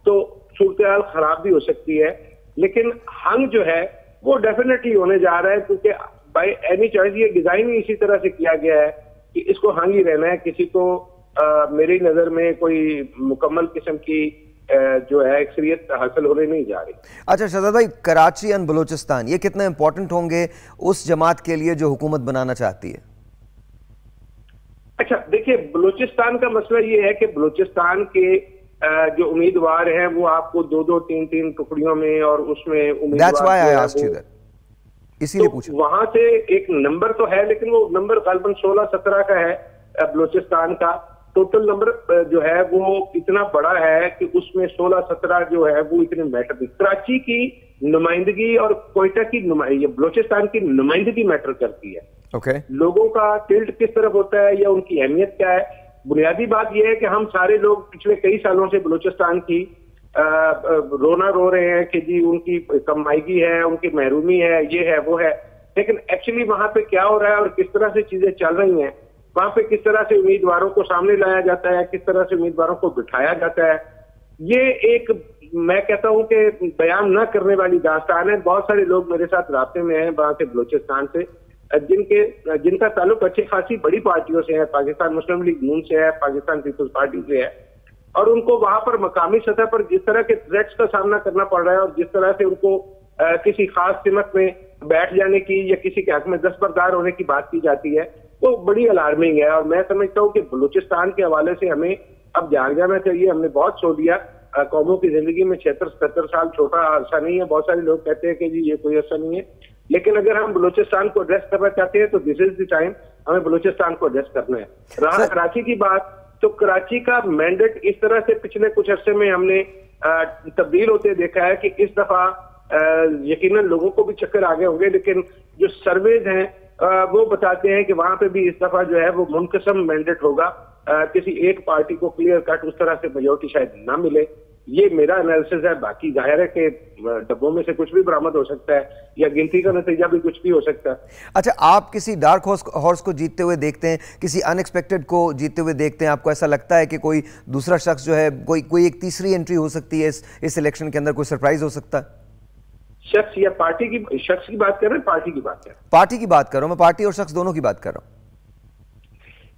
तो सूरत खराब भी हो सकती है। लेकिन हंग जो है वो डेफिनेटली होने जा रहा है, क्योंकि बाय एनी चॉइस ये डिजाइन ही इसी तरह से किया गया है कि इसको हंग ही रहना है। किसी को मेरी नजर में कोई मुकम्मल किस्म की जो है अक्सरियत हासिल होने नहीं जा रही। अच्छा शहजाद भाई, कराची एंड बलूचिस्तान ये कितने इंपॉर्टेंट होंगे उस जमात के लिए जो हुकूमत बनाना चाहती है? अच्छा देखिए, बलूचिस्तान का मसला ये है कि बलूचिस्तान के जो उम्मीदवार हैं वो आपको 2-2, 3-3 टुकड़ियों में और उसमें उम्मीदवार इसीलिए पूछा। वहां से एक नंबर तो है, लेकिन वो नंबर गालबन 16-17 का है बलूचिस्तान का। टोटल नंबर जो है वो इतना बड़ा है कि उसमें 16-17 जो है वो इतने मैटर नहीं। कराची की नुमाइंदगी और कोयटा की बलूचिस्तान की नुमाइंदगी मैटर करती है। Okay. लोगों का टिल्ट किस तरफ होता है या उनकी अहमियत क्या है। बुनियादी बात यह है कि हम सारे लोग पिछले कई सालों से बलूचिस्तान की रोना रो रहे हैं कि जी उनकी कमाईगी है, उनकी महरूमी है, ये है वो है, लेकिन एक्चुअली वहां पे क्या हो रहा है और किस तरह से चीजें चल रही हैं, वहां पे किस तरह से उम्मीदवारों को सामने लाया जाता है, किस तरह से उम्मीदवारों को बिठाया जाता है, ये एक मैं कहता हूं कि बयान न करने वाली दास्तान है। बहुत सारे लोग मेरे साथ रास्ते में हैं वहां से बलूचिस्तान से, जिनका ताल्लुक अच्छी खासी बड़ी पार्टियों से है, पाकिस्तान मुस्लिम लीग नून से है, पाकिस्तान पीपल्स पार्टी से है, और उनको वहां पर मकामी सतह पर जिस तरह के थ्रेट्स का सामना करना पड़ रहा है और जिस तरह से उनको किसी खास सिमत में बैठ जाने की या किसी के हक में दस्तबरदार होने की बात की जाती है, वो बड़ी अलार्मिंग है। और मैं समझता हूँ कि बलूचिस्तान के हवाले से हमें अब जाग जाना चाहिए। हमने बहुत सो दिया। कौमों की जिंदगी में 76-77 साल छोटा अरसा नहीं है। बहुत सारे लोग कहते हैं कि जी ये कोई अरसा नहीं है, लेकिन अगर हम बलूचिस्तान को एड्रेस करना चाहते हैं तो दिस इज द टाइम, हमें बलूचिस्तान को एड्रेस करना है। रहा कराची की बात, तो कराची का मैंडेट इस तरह से पिछले कुछ अरसे में हमने तब्दील होते देखा है कि इस दफा यकीनन लोगों को भी चक्कर आ गए होंगे, लेकिन जो सर्वेज हैं वो बताते हैं कि वहां पे भी इस दफा जो है वो मुनकसम मैंडेट होगा, किसी एक पार्टी को क्लियर कट उस तरह से मेजोरिटी शायद ना मिले। ये मेरा एनालिसिस है। बाकी जाहिर है कि डब्बों में से कुछ भी बरामद हो सकता है या गिनती का नतीजा भी कुछ भी हो सकता है। अच्छा, आप किसी डार्क हॉर्स को जीतते हुए देखते हैं, किसी अनएक्सपेक्टेड को जीतते हुए देखते हैं? आपको ऐसा लगता है कि कोई दूसरा शख्स जो है, कोई एक तीसरी एंट्री हो सकती है इस इलेक्शन के अंदर, कोई सरप्राइज हो सकता है? शख्स या पार्टी की? शख्स की बात कर रहे हैं, पार्टी की बात कर रहे हैं? पार्टी की बात कर रहा हूं मैं, पार्टी और शख्स दोनों की बात कर रहा हूं।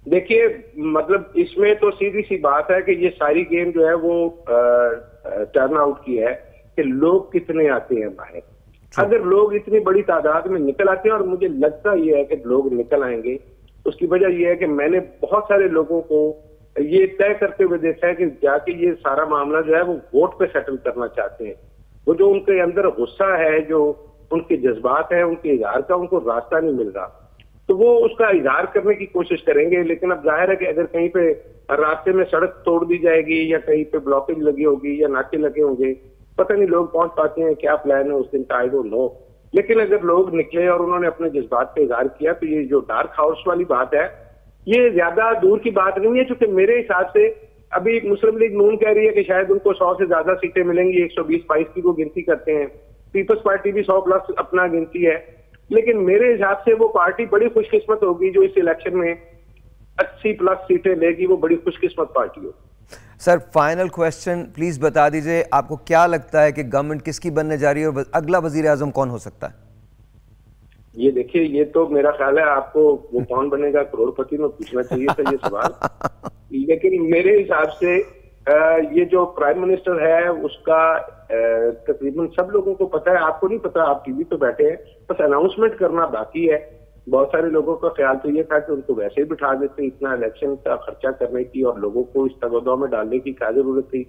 देखिए, मतलब इसमें तो सीधी सी बात है कि ये सारी गेम जो है वो टर्न आउट की है कि लोग कितने आते हैं बाहर। अगर लोग इतनी बड़ी तादाद में निकल आते हैं, और मुझे लगता ये है कि लोग निकल आएंगे, उसकी वजह यह है कि मैंने बहुत सारे लोगों को ये तय करते हुए देखा है कि जाके ये सारा मामला जो है वो वोट पे सेटल करना चाहते हैं। वो जो उनके अंदर गुस्सा है, जो उनके जज्बात है, उनके इजहार का उनको रास्ता नहीं मिल रहा, तो वो उसका इजहार करने की कोशिश करेंगे। लेकिन अब जाहिर है कि अगर कहीं पे रास्ते में सड़क तोड़ दी जाएगी या कहीं पे ब्लॉकेज लगी होगी या नाके लगे होंगे, पता नहीं लोग पहुंच पाते हैं, क्या प्लान है उस दिन का, आई डोंट नो। लेकिन अगर लोग निकले और उन्होंने अपने जज्बात पे इजहार किया, तो ये जो डार्क हाउस वाली बात है, ये ज्यादा दूर की बात नहीं है। क्योंकि मेरे हिसाब से अभी मुस्लिम लीग नून कह रही है कि शायद उनको 100 से ज्यादा सीटें मिलेंगी, 120-22 की वो गिनती करते हैं। पीपल्स पार्टी भी 100 प्लस अपना गिनती है। लेकिन मेरे हिसाब से वो पार्टी बड़ी खुशकिस्मत होगी जो इस इलेक्शन में 80 प्लस सीटें लेगी, वो बड़ी खुशकिस्मत पार्टी होगी। सर, फाइनल क्वेश्चन प्लीज बता दीजिए, आपको क्या लगता है कि गवर्नमेंट किसकी बनने जा रही है और अगला वजीर आजम कौन हो सकता है? ये देखिए, ये तो मेरा ख्याल है आपको वो कौन बनेगा करोड़पति में पूछना चाहिए था ये सवाल। लेकिन मेरे हिसाब से ये जो प्राइम मिनिस्टर है उसका तकरीबन सब लोगों को पता है। आपको नहीं पता, आप टीवी पे बैठे हैं, बस अनाउंसमेंट करना बाकी है। बहुत सारे लोगों का ख्याल तो ये था कि उनको वैसे ही बिठा देते, इतना इलेक्शन का खर्चा करने की और लोगों को इस तगदौ में डालने की क्या जरूरत थी।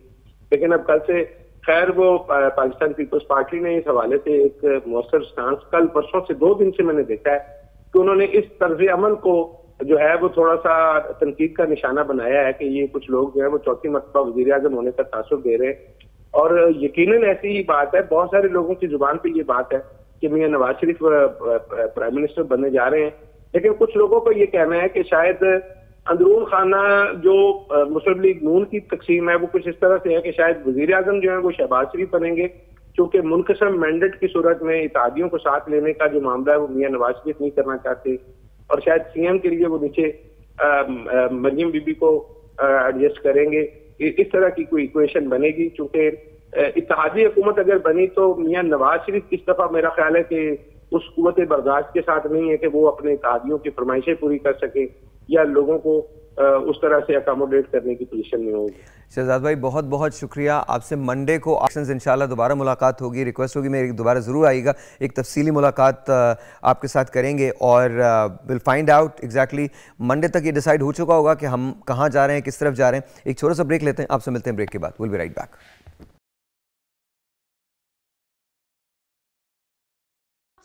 लेकिन अब कल से खैर वो पाकिस्तान पीपल्स पार्टी ने इस हवाले से एक मौसर स्टांस कल परसों से 2 दिन से मैंने देखा है कि उन्होंने इस तर्ज अमल को जो है वो थोड़ा सा तनकीद का निशाना बनाया है कि ये कुछ लोग जो है वो चौथी मरतबा वजीर आजम होने का तासुर दे रहे हैं। और यकीनन ऐसी ही बात है, बहुत सारे लोगों की जुबान पे ये बात है कि मियां नवाज शरीफ प्राइम मिनिस्टर बनने जा रहे हैं। लेकिन कुछ लोगों को ये कहना है कि शायद अंदरून खाना जो मुस्लिम लीग नून की तकसीम है वो कुछ इस तरह से है कि शायद वजीर आजम जो है वो शहबाज शरीफ बनेंगे, क्योंकि मुनकसम मैंडेट की सूरत में इत्तेहादियों को साथ लेने का जो मामला है वो मियां नवाज शरीफ नहीं करना चाहते, और शायद सीएम के लिए वो नीचे मरियम बीबी को एडजस्ट करेंगे। इस तरह की कोई इक्वेशन बनेगी। चूंकि इत्तेहादी हुकूमत अगर बनी तो मियां नवाज शरीफ इस दफा मेरा ख्याल है कि उस कुव्वत बर्दाश्त के साथ नहीं है कि वो अपने इत्तेहादियों की फरमाइशें पूरी कर सके या लोगों को उस तरह से अकोमोडेट करने की पोजीशन में होगी। शहजाद भाई, बहुत बहुत शुक्रिया। आपसे मंडे को ऑप्शंस इंशाल्लाह दोबारा मुलाकात होगी। रिक्वेस्ट होगी मेरी दोबारा ज़रूर आइएगा, एक तफसीली मुलाकात आपके साथ करेंगे और will find out exactly. Monday तक ये डिसाइड हो चुका होगा कि हम कहाँ जा रहे हैं, किस तरफ जा रहे हैं। एक छोटा सा ब्रेक लेते हैं, आपसे मिलते हैं ब्रेक के बाद। Will be right back.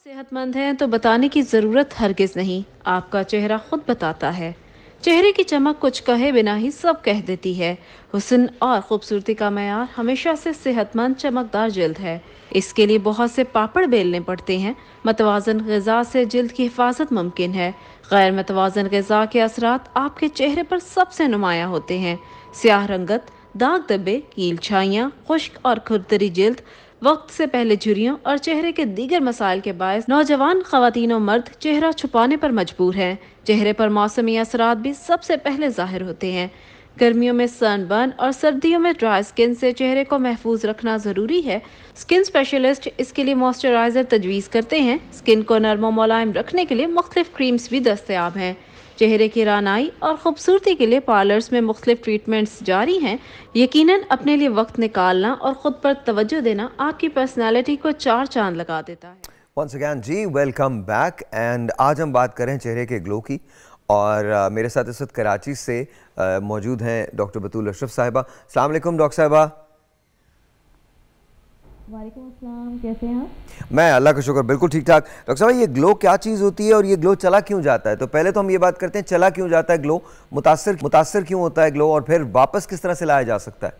सेहतमंद हैं तो बताने की ज़रूरत हरगिज़ नहीं, आपका चेहरा खुद बताता है। चेहरे की चमक कुछ कहे बिना ही सब कह देती है। हुस्न और खूबसूरती का मयार हमेशा से सेहतमंद चमकदार जिल्द है। इसके लिए बहुत से पापड़ बेलने पड़ते हैं। मतवाजन ग़िज़ा से जिल्द की हिफाजत मुमकिन है। गैर मतवाजन ग़िज़ा के असरात आपके चेहरे पर सबसे नुमायाँ होते हैं। स्याह रंगत, दाग धब्बे, कील छाइयाँ, खुश्क और खुरदरी जिल्द, वक्त से पहले झुर्रियों और चेहरे के दीगर मसाइल के बायस नौजवान ख़वातीन और मर्द चेहरा छुपाने पर मजबूर हैं। चेहरे पर मौसमी असरात भी सबसे पहले जाहिर होते हैं। गर्मियों में सनबर्न और सर्दियों में ड्राई स्किन से चेहरे को महफूज रखना ज़रूरी है। स्किन स्पेशलिस्ट इसके लिए मॉइस्चराइज़र तजवीज़ करते हैं। स्किन को नरम और मुलायम रखने के लिए मुख्तलिफ क्रीम्स भी दस्तयाब हैं। चेहरे की रानाई और खूबसूरती के लिए पार्लर्स में मुख्तलिफ ट्रीटमेंट्स जारी हैं। यकीनन अपने लिए वक्त निकालना और ख़ुद पर तवज्जो देना आपकी पर्सनैलिटी को 4 चांद लगा देता है। वंस अगेन जी, वेलकम बैक। एंड आज हम बात करें चेहरे के ग्लो की, और मेरे साथ इस वक्त कराची से मौजूद हैं डॉक्टर बतूल अशरफ साहिबा। अस्सलाम वालेकुम डॉक्टर साहिबा। वालेकुम अस्सलाम, कैसे हैं आप? मैं अल्लाह का शुक्र बिल्कुल ठीक ठाक। डॉक्टर साहब, ये ग्लो क्या चीज़ होती है और ये ग्लो चला क्यों जाता है? तो पहले तो हम ये बात करते हैं चला क्यों जाता है ग्लो, मुतासर क्यों होता है ग्लो, और फिर वापस किस तरह से लाया जा सकता है?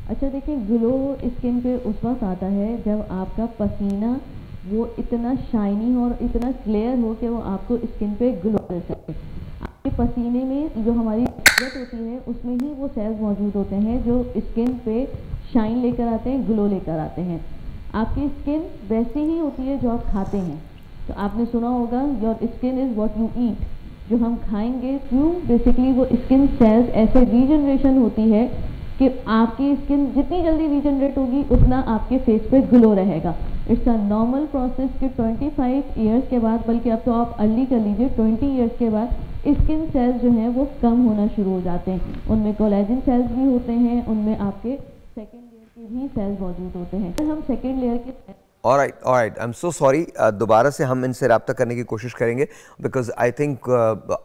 अच्छा देखिए, ग्लो स्किन पे उस वक्त आता है जब आपका पसीना वो इतना शाइनी और इतना क्लियर हो कि वो आपको स्किन पे ग्लो दे सके। आपके पसीने में जो हमारी स्वेट होती है उसमें ही वो सेल्स मौजूद होते हैं जो स्किन पे शाइन लेकर आते हैं, ग्लो लेकर आते हैं। आपकी स्किन वैसी ही होती है जो आप खाते हैं। तो आपने सुना होगा your skin is what you ईट। जो हम खाएंगे क्यों, बेसिकली वो स्किन सेल्स ऐसे रीजनरेशन होती है कि आपकी स्किन जितनी जल्दी रीजनरेट होगी उतना आपके फेस पे ग्लो रहेगा। इट्स अ नॉर्मल प्रोसेस कि 25 ईयर्स के बाद, बल्कि अब तो आप अर्ली कर लीजिए 20 ईयर्स के बाद स्किन सेल्स जो हैं वो कम होना शुरू हो जाते हैं। उनमें कोलेजन सेल्स भी होते हैं, उनमें आपके सेकेंड लेयर के भी सेल्स मौजूद होते हैं। हम सेकेंड लेयर के alright, I am so sorry. दोबारा से हम इनसे रब्ता करने की कोशिश करेंगे बिकॉज आई थिंक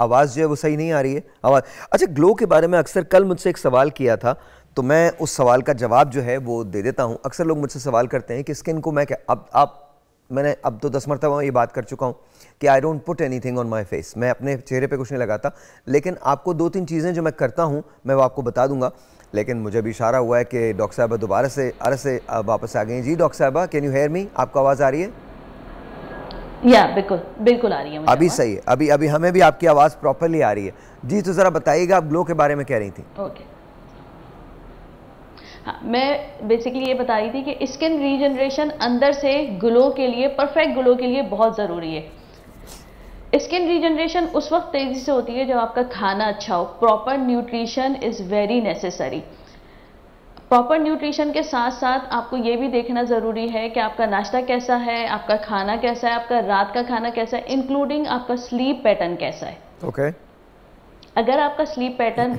आवाज़ जो है वो सही नहीं आ रही है आवाज़। अच्छा, ग्लो के बारे में अक्सर कल मुझसे एक सवाल किया था तो मैं उस सवाल का जवाब जो है वो दे देता हूँ। अक्सर लोग मुझसे सवाल करते हैं कि स्किन को मैं क्या, मैंने अब तो 10 मरतबा ये बात कर चुका हूँ कि I don't put anything on my face, मैं अपने चेहरे पे कुछ नहीं लगाता, लेकिन आपको 2-3 चीज़ें जो मैं करता हूँ मैं वो आपको बता दूंगा। लेकिन मुझे भी इशारा हुआ है कि डॉक्टर साहबा दोबारा से वापस आ गई हैं। जी डॉक्टर साहबा, कैन यू हेयर मी? आपको आवाज़ आ रही है? या बिल्कुल आ रही है। अभी सही है, अभी हमें भी आपकी आवाज़ प्रॉपरली आ रही है। जी, तो ज़रा बताइएगा, आप ग्लो के बारे में कह रही थी। ओके, हाँ, मैं बेसिकली ये बता रही थी कि स्किन रीजनरेशन अंदर से ग्लो के लिए, परफेक्ट ग्लो के लिए बहुत ज़रूरी है। स्किन रीजनरेशन उस वक्त तेज़ी से होती है जब आपका खाना अच्छा हो। Proper nutrition is very necessary. Proper nutrition के साथ साथ आपको ये भी देखना ज़रूरी है कि आपका नाश्ता कैसा है, आपका खाना कैसा है, आपका रात का खाना कैसा है, इंक्लूडिंग आपका स्लीप पैटर्न कैसा है। ओके। अगर आपका स्लीप पैटर्न,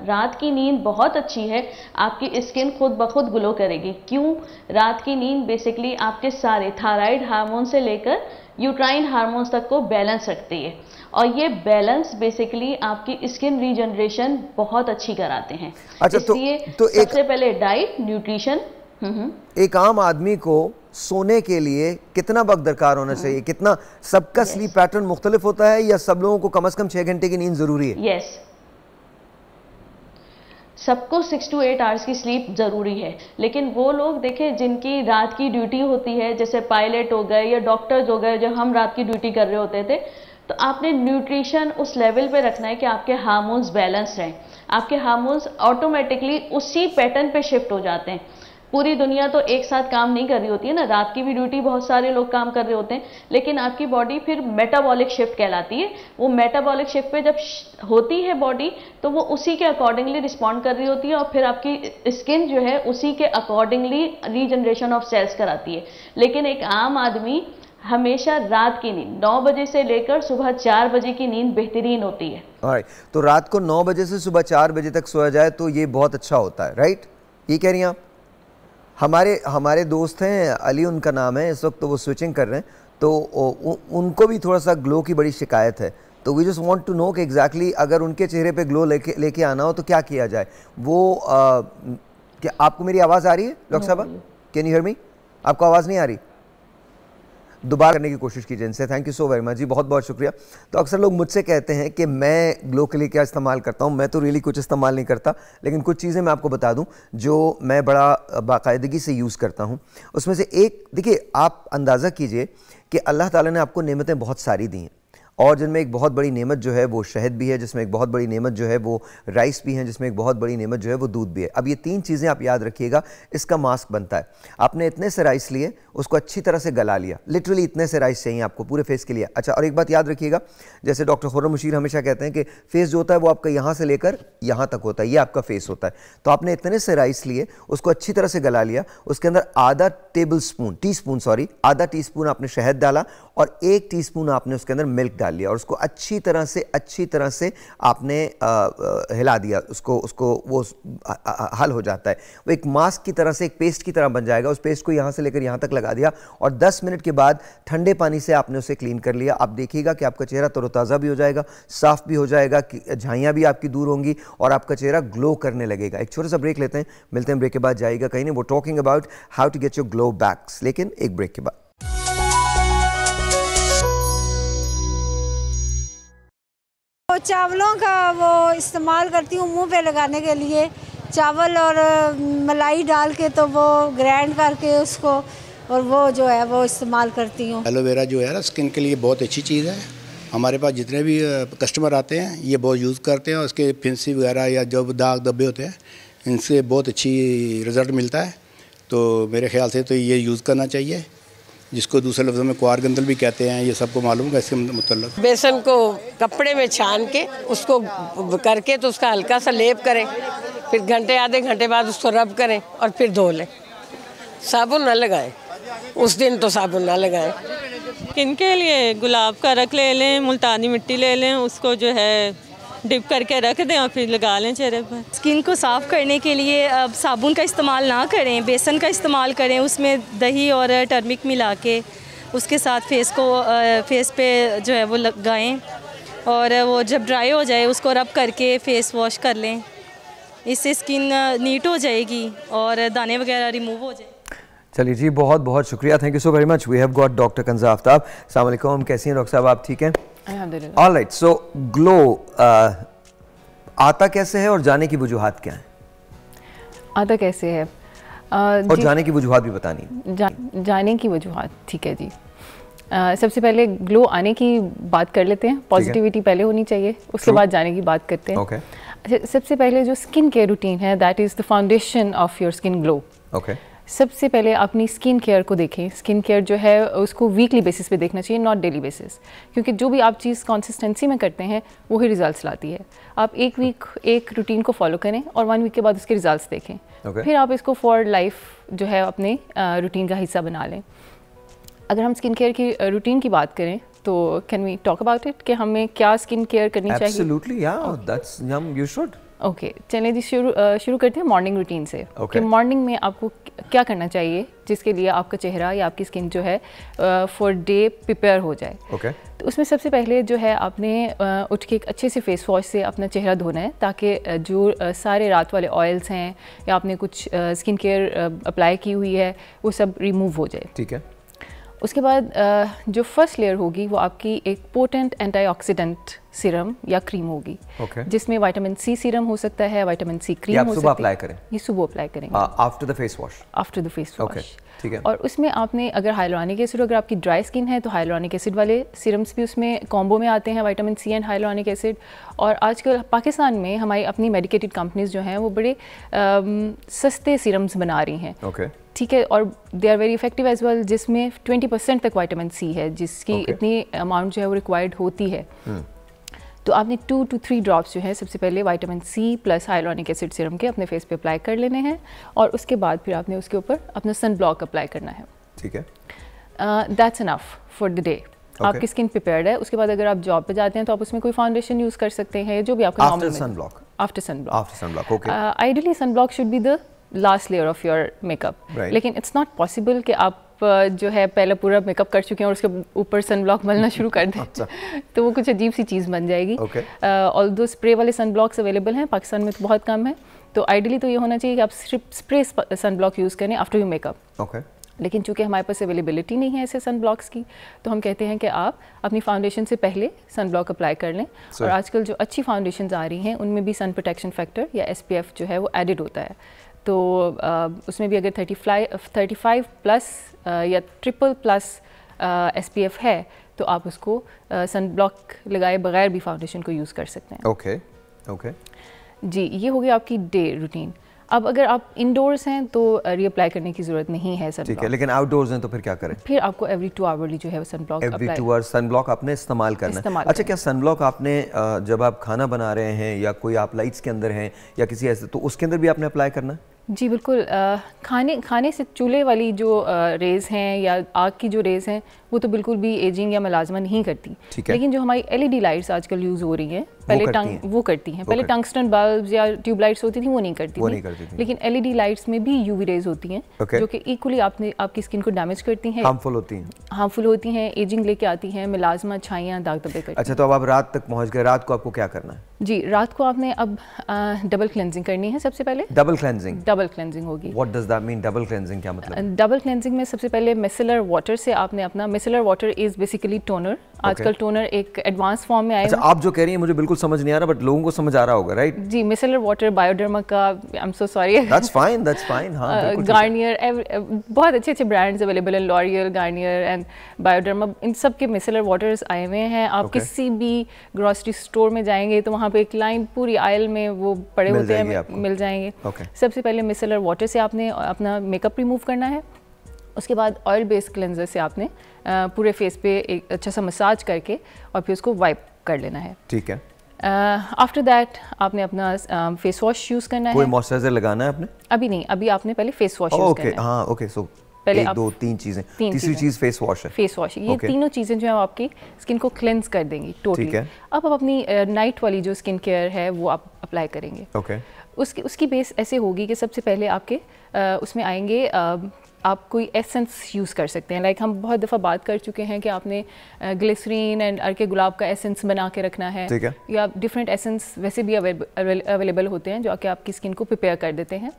रात की नींद बहुत अच्छी है, आपकी स्किन खुद ब खुद ग्लो करेगी। क्यों? रात की नींद बेसिकली आपके सारे थायराइड हार्मोन से लेकर यूट्राइन हार्मोन्स तक को बैलेंस रखती है और ये बैलेंस बेसिकली आपकी स्किन रीजनरेशन बहुत अच्छी कराते हैं। अच्छा, इसलिए सबसे पहले डाइट, न्यूट्रिशन। एक आम आदमी को सोने के लिए कितना वक्त दरकार होना चाहिए? कितना? सबका स्लीप पैटर्न मुख्तलिफ होता है या सब लोगों को कम से कम 6 घंटे की नींद जरूरी है? यस, सबको 6 to 8 आवर्स की स्लीप ज़रूरी है। लेकिन वो लोग देखें जिनकी रात की ड्यूटी होती है, जैसे पायलट हो गए या डॉक्टर्स हो गए, जब हम रात की ड्यूटी कर रहे होते थे, तो आपने न्यूट्रिशन उस लेवल पे रखना है कि आपके हार्मोन्स बैलेंस रहें। आपके हार्मोन्स ऑटोमेटिकली उसी पैटर्न पे शिफ्ट हो जाते हैं। पूरी दुनिया तो एक साथ काम नहीं कर रही होती है ना, रात की भी ड्यूटी बहुत सारे लोग काम कर रहे होते हैं, लेकिन आपकी बॉडी फिर मेटाबॉलिक शिफ्ट कहलाती है। वो मेटाबॉलिक शिफ्ट पे जब होती है बॉडी, तो वो उसी के अकॉर्डिंगली रिस्पॉन्ड कर रही होती है और फिर आपकी स्किन जो है उसी के अकॉर्डिंगली रीजनरेशन ऑफ सेल्स कराती है। लेकिन एक आम आदमी हमेशा रात की नींद 9 बजे से लेकर सुबह 4 बजे की नींद बेहतरीन होती है। तो रात को 9 बजे से सुबह 4 बजे तक सोया जाए तो ये बहुत अच्छा होता है, राइट? ये कह रही हैं आप? हमारे दोस्त हैं, अली उनका नाम है, इस वक्त तो वो स्विचिंग कर रहे हैं, तो उनको भी थोड़ा सा ग्लो की बड़ी शिकायत है। तो we just want to know कि एग्जैक्टली अगर उनके चेहरे पे ग्लो लेके आना हो तो क्या किया जाए। वो क्या आपको मेरी आवाज़ आ रही है डॉक्टर साहब? Can you hear me? आपको आवाज़ नहीं आ रही? दोबारा करने की कोशिश कीजिए इनसे। Thank you so very much जी, बहुत बहुत शुक्रिया। तो अक्सर लोग मुझसे कहते हैं कि मैं ग्लो के लिए क्या इस्तेमाल करता हूं। मैं तो रियली कुछ इस्तेमाल नहीं करता, लेकिन कुछ चीज़ें मैं आपको बता दूं जो मैं बड़ा बाकायदगी से यूज़ करता हूं। उसमें से एक, देखिए, आप अंदाज़ा कीजिए कि अल्लाह ताला ने आपको नेमतें बहुत सारी दी हैं और जिनमें एक बहुत बड़ी नेमत जो है वो शहद भी है, जिसमें एक बहुत बड़ी नेमत जो है वो राइस भी है, जिसमें एक बहुत बड़ी नेमत जो है वो दूध भी है। अब ये 3 चीज़ें आप याद रखिएगा, इसका मास्क बनता है। आपने इतने से राइस लिए, उसको अच्छी तरह से गला लिया, लिटरली इतने से राइस चाहिए आपको पूरे फेस के लिए। अच्छा, और एक बात याद रखिएगा, जैसे डॉक्टर खुर्रम मुशीर हमेशा कहते हैं कि फेस जो होता है वो आपका यहाँ से लेकर यहाँ तक होता है, ये आपका फेस होता है। तो आपने इतने से राइस लिए, उसको अच्छी तरह से गला लिया, उसके अंदर आधा टीस्पून आपने शहद डाला और 1 टीस्पून आपने उसके अंदर मिल्क डाल लिया और उसको अच्छी तरह से आपने हिला दिया, उसको वो हल हो जाता है। वो एक मास्क की तरह से, एक पेस्ट की तरह बन जाएगा। उस पेस्ट को यहाँ से लेकर यहाँ तक लगा दिया और 10 मिनट के बाद ठंडे पानी से आपने उसे क्लीन कर लिया। आप देखिएगा कि आपका चेहरा तरोताज़ा भी हो जाएगा, साफ भी हो जाएगा, झाइयाँ भी आपकी दूर होंगी और आपका चेहरा ग्लो करने लगेगा। एक छोटा सा ब्रेक लेते हैं, मिलते हैं ब्रेक के बाद। जाइएगा कहीं नहीं, वो talking about how to get your glow backs, लेकिन एक ब्रेक के बाद। चावलों का वो इस्तेमाल करती हूँ मुंह पे लगाने के लिए, चावल और मलाई डाल के, तो वो ग्राइंड करके उसको और वो जो है वो इस्तेमाल करती हूँ। एलोवेरा जो है ना स्किन के लिए बहुत अच्छी चीज़ है। हमारे पास जितने भी कस्टमर आते हैं ये बहुत यूज़ करते हैं और उसके फिंसी वगैरह या जो दाग धब्बे होते हैं इनसे बहुत अच्छी रिज़ल्ट मिलता है। तो मेरे ख्याल से तो ये यूज़ करना चाहिए, जिसको दूसरे लफ्ज़ों में क्वार गंदल भी कहते हैं, ये सबको मालूम है इसके मतलब। बेसन को कपड़े में छान के उसको करके तो उसका हल्का सा लेप करें, फिर घंटे आधे घंटे बाद उसको रब करें और फिर धो लें। साबुन ना लगाएं, उस दिन तो साबुन ना लगाएं। स्किन के लिए गुलाब का रख ले लें, मुल्तानी मिट्टी ले लें, उसको जो है डिप करके रख दें और फिर लगा लें चेहरे पर। स्किन को साफ़ करने के लिए अब साबुन का इस्तेमाल ना करें, बेसन का इस्तेमाल करें, उसमें दही और टर्मिक मिला के उसके साथ फेस पे जो है वो लगाएं और वो जब ड्राई हो जाए उसको रब करके फेस वॉश कर लें। इससे स्किन नीट हो जाएगी और दाने वगैरह रिमूव हो जाए। चलिए जी, बहुत बहुत शुक्रिया, thank you so very much. We have got doctor Kanza Aftab. अस्सलाम वालेकुम, कैसी हैं डॉक्टर साहब, आप ठीक हैं? अल्हम्दुलिल्लाह। ऑल राइट, सो ग्लो आता कैसे है और जाने की वजूहात क्या हैं? आता कैसे है और जाने की वजूहात भी बतानी। जाने की वजूहात, ठीक है जी। सबसे पहले ग्लो आने की बात कर लेते हैं। पॉजिटिविटी पहले होनी चाहिए, उसके बाद जाने की बात करते हैं। Okay. अच्छा, सबसे पहले जो स्किन केयर रूटीन है that is the foundation of your skin glow. सबसे पहले अपनी स्किन केयर को देखें। स्किन केयर जो है उसको वीकली बेसिस पे देखना चाहिए, नॉट डेली बेसिस, क्योंकि जो भी आप चीज़ कंसिस्टेंसी में करते हैं वही रिजल्ट्स लाती है। आप एक वीक एक रूटीन को फॉलो करें और 1 वीक के बाद उसके रिजल्ट्स देखें। फिर आप इसको फॉर लाइफ जो है अपने रूटीन का हिस्सा बना लें। अगर हम स्किन केयर की रूटीन की बात करें तो can we talk about it कि हमें क्या स्किन केयर करनी चाहिए? Absolutely, yeah, that's you should. Okay, चलिए जी, शुरू करते हैं मॉर्निंग रूटीन से। कि मॉर्निंग में आपको क्या करना चाहिए जिसके लिए आपका चेहरा या आपकी स्किन जो है फॉर डे प्रिपेयर हो जाए। तो उसमें सबसे पहले जो है आपने उठ के एक अच्छे से फेस वॉश से अपना चेहरा धोना है, ताकि जो सारे रात वाले ऑयल्स हैं या आपने कुछ स्किन केयर अप्लाई की हुई है वो सब रिमूव हो जाए। ठीक है। उसके बाद जो फर्स्ट लेयर होगी वो आपकी एक पोटेंट एंटीऑक्सीडेंट सीरम या क्रीम होगी, जिसमें विटामिन सी सीरम हो सकता है, विटामिन सी क्रीम हो सकती है। सुबह अप्लाई करें? ये सुबह अप्लाई करेंगे after the face wash. After the face wash, ठीक है। और उसमें आपने अगर हाइलोनिक एसिड, अगर आपकी ड्राई स्किन है तो हाइलोनिक एसिड वाले सीरम्स भी उसमें कॉम्बो में आते हैं, vitamin C and hyaluronic acid. और आजकल पाकिस्तान में हमारी अपनी मेडिकेटेड कंपनीज जो हैं वो बड़े सस्ते सीरम्स बना रही हैं। ठीक है, और they are very effective as well, जिसमें 20% तक विटामिन सी है, जिसकी इतनी अमाउंट जो है वो रिक्वायर्ड होती है। तो आपने 2 to 3 ड्रॉप्स जो है सबसे पहले vitamin C plus hyaluronic acid serum के अपने फेस पे अप्लाई कर लेने हैं, और उसके बाद फिर आपने उसके ऊपर अपना सन ब्लॉक अप्लाई करना है। ठीक है। That's enough for the day. आपकी स्किन प्रिपेयर्ड है। उसके बाद अगर आप जॉब पे जाते हैं तो आप उसमें कोई फाउंडेशन यूज़ कर सकते हैं, जो भी आपका normal sun block. After sun block, okay. Ideally sun block should be the last layer of your makeup, लेकिन इट्स नॉट पॉसिबल कि आप जो है पहले पूरा मेकअप कर चुके हैं और उसके ऊपर सन ब्लॉक मलना शुरू कर दें। तो वो कुछ अजीब सी चीज़ बन जाएगी। ऑल्दो स्प्रे वाले सन ब्लॉक्स अवेलेबल हैं, पाकिस्तान में तो बहुत कम है। तो आइडियली तो ये होना चाहिए कि आप स्प्रे सन ब्लॉक यूज़ करें आफ्टर योर मेकअप। लेकिन चूंकि हमारे पास अवेलेबिलिटी नहीं है ऐसे सन ब्लॉक्स की, तो हम कहते हैं कि आप अपनी फाउंडेशन से पहले सन ब्लॉक अप्लाई कर लें। और आजकल जो अच्छी फाउंडेशंस आ रही हैं उनमें भी सन प्रोटेक्शन फैक्टर या SPF जो है वो एडिड होता है। तो उसमें भी अगर 35 प्लस या ट्रिपल प्लस SPF है तो आप उसको सन ब्लॉक लगाए बगैर भी फाउंडेशन को यूज़ कर सकते हैं। ओके जी, ये हो गया आपकी डे रूटीन। अब अगर आप इंडोर्स हैं तो रीअप्लाई करने की ज़रूरत नहीं है सन ब्लॉक। ठीक है, लेकिन आउटडोर्स हैं तो फिर क्या करें? फिर आपको एवरी 2 आवरली जो है sun block every 2 hours sun block आपने इस्तेमाल करना है। अच्छा, क्या सन ब्लॉक आपने जब आप खाना बना रहे हैं या कोई आप लाइट्स के अंदर हैं या किसी ऐसे, तो उसके अंदर भी आपने अप्लाई करना है? जी बिल्कुल। खाने से चूल्हे वाली जो रेज़ हैं या आग की जो रेज़ हैं वो तो बिल्कुल भी एजिंग या मुलाजमा नहीं करती। लेकिन जो हमारी LED लाइट्स आजकल यूज़ हो रही हैं, पहले वो करती हैं। पहले टंगस्टन बल्ब्स या ट्यूब लाइट्स होती थी, वो नहीं करती थी। लेकिन LED लाइट्स में भी UV रेज़ होती हैं जो कि इक्वली आपकी स्किन को डैमेज करती हैं, हार्मफुल होती हैं, एजिंग लेके आती हैं, मुलाजमा, छाइयाँ, दाग धब्बे करती हैं। अच्छा, तो अब आप रात तक पहुँच गए, रात को आपको क्या करना है? जी, रात को आपने अब डबल क्लेंजिंग करनी है। सबसे पहले डबल क्लेंजिंग होगी। What does that mean? Double cleansing क्या मतलब? डबल क्लेंजिंग में सबसे पहले मिसेलर वाटर से आपने अपना, micellar water is basically toner आजकल टोनर एक एडवांस फॉर्म में आए हैं। अच्छा, आप जो कह रही हैं मुझे बिल्कुल समझ नहीं आ रहा, बट लोगों को समझ आ रहा होगा, राइट? जी, मिसेलर वाटर, बायोडर्मा का, I am so sorry, that's fine, हाँ, गार्नियर, बहुत अच्छे अच्छे ब्रांड्स अवेलेबल हैं, लॉरियल, गार्नियर एंड बायोडर्मा, इन सब के मिसेलर वाटर्स आए हुए हैं। आप किसी भी ग्रॉसरी स्टोर में जाएंगे तो वहाँ पे एक लाइन पूरी आयल में वो पड़े होते हैं, मिल जाएंगे। सबसे पहले मिसेलर वाटर से आपने अपना मेकअप रिमूव करना है। उसके बाद ऑयल बेस्ड क्लेंजर से आपने पूरे फेस पे एक अच्छा सा मसाज करके और फिर उसको वाइप कर लेना है। ठीक है। आफ्टर दैट आपने अपना फेस वॉश यूज़ करना है। कोई मॉइस्चराइजर लगाना है आपने? अभी नहीं, अभी आपने पहले फेस वॉश यूज़ करना है। हाँ, ओके, सो पहले एक, दो, तीन चीज़ें, तीसरी चीज़ फेस वॉश है। फेस वॉश, ये तीनों चीज़ें जो है आपकी स्किन को क्लेंस कर देंगी टोटली। अब आप अपनी नाइट वाली जो स्किन केयर है वो आप अप्लाई करेंगे। ओके। उसकी बेस ऐसे होगी कि सबसे पहले आपके उसमें आएंगे, आप कोई एसेंस यूज़ कर सकते हैं। लाइक हम बहुत दफ़ा बात कर चुके हैं कि आपने ग्लिसरीन एंड अर्के गुलाब का एसेंस बना के रखना है, या डिफरेंट एसेंस वैसे भी अवेलेबल होते हैं जो कि आपकी स्किन को प्रिपेयर कर देते हैं,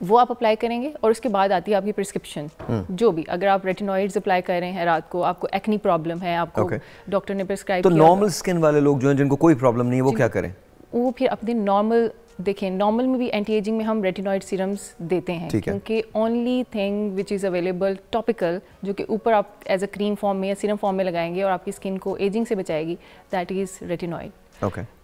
वो आप अप्लाई करेंगे। और उसके बाद आती है आपकी प्रिस्क्रिप्शन, जो भी, अगर आप रेटिनॉइड्स अप्लाई कर रहे हैं रात को, आपको एक्नी प्रॉब्लम है, आपको डॉक्टर ने प्रिस्क्राइब किया, तो नॉर्मल स्किन वाले लोग जो हैं जिनको कोई प्रॉब्लम नहीं है वो क्या करें? वो फिर अपने नॉर्मल, देखें, नॉर्मल में भी एंटी एजिंग में हम रेटिनॉइड सीरम्स देते हैं, क्योंकि only thing which is available topical, जो कि ऊपर आप एज अ क्रीम फॉर्म में या सीरम फॉर्म में लगाएंगे और आपकी स्किन को एजिंग से बचाएगी, दैट इज़ रेटिनॉइड।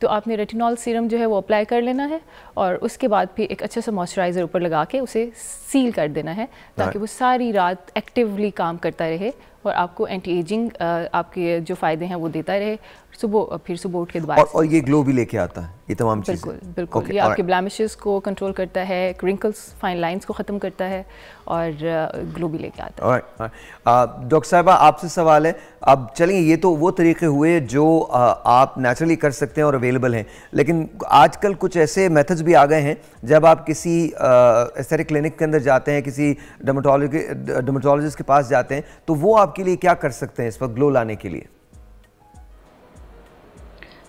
तो आपने रेटिनॉल सीरम जो है वो अप्लाई कर लेना है और उसके बाद फिर एक अच्छा सा मॉइस्चराइज़र ऊपर लगा के उसे सील कर देना है, ताकि वो सारी रात एक्टिवली काम करता रहे और आपको एंटी एजिंग आपके जो फ़ायदे हैं वो देता रहे, फिर सुबह उठ के दोबारा। और ये ग्लो भी लेके आता है, ये तमाम चीज़ें? बिल्कुल, ये आपके ब्लैमिशेस को कंट्रोल करता है, रिंकल्स, फाइन लाइंस को ख़त्म करता है और ग्लो भी लेके आता है। डॉक्टर साहिबा, आपसे सवाल है, अब चलिए, ये तो वो तरीके हुए जो आप नेचुरली कर सकते हैं और अवेलेबल हैं, लेकिन आजकल कुछ ऐसे मेथड्स भी आ गए हैं, जब आप किसी एस्थेटिक क्लिनिक के अंदर जाते हैं, किसी डर्मेटोलॉजिस्ट के पास जाते हैं, तो वो आपके लिए क्या कर सकते हैं इस वक्त ग्लो लाने के लिए?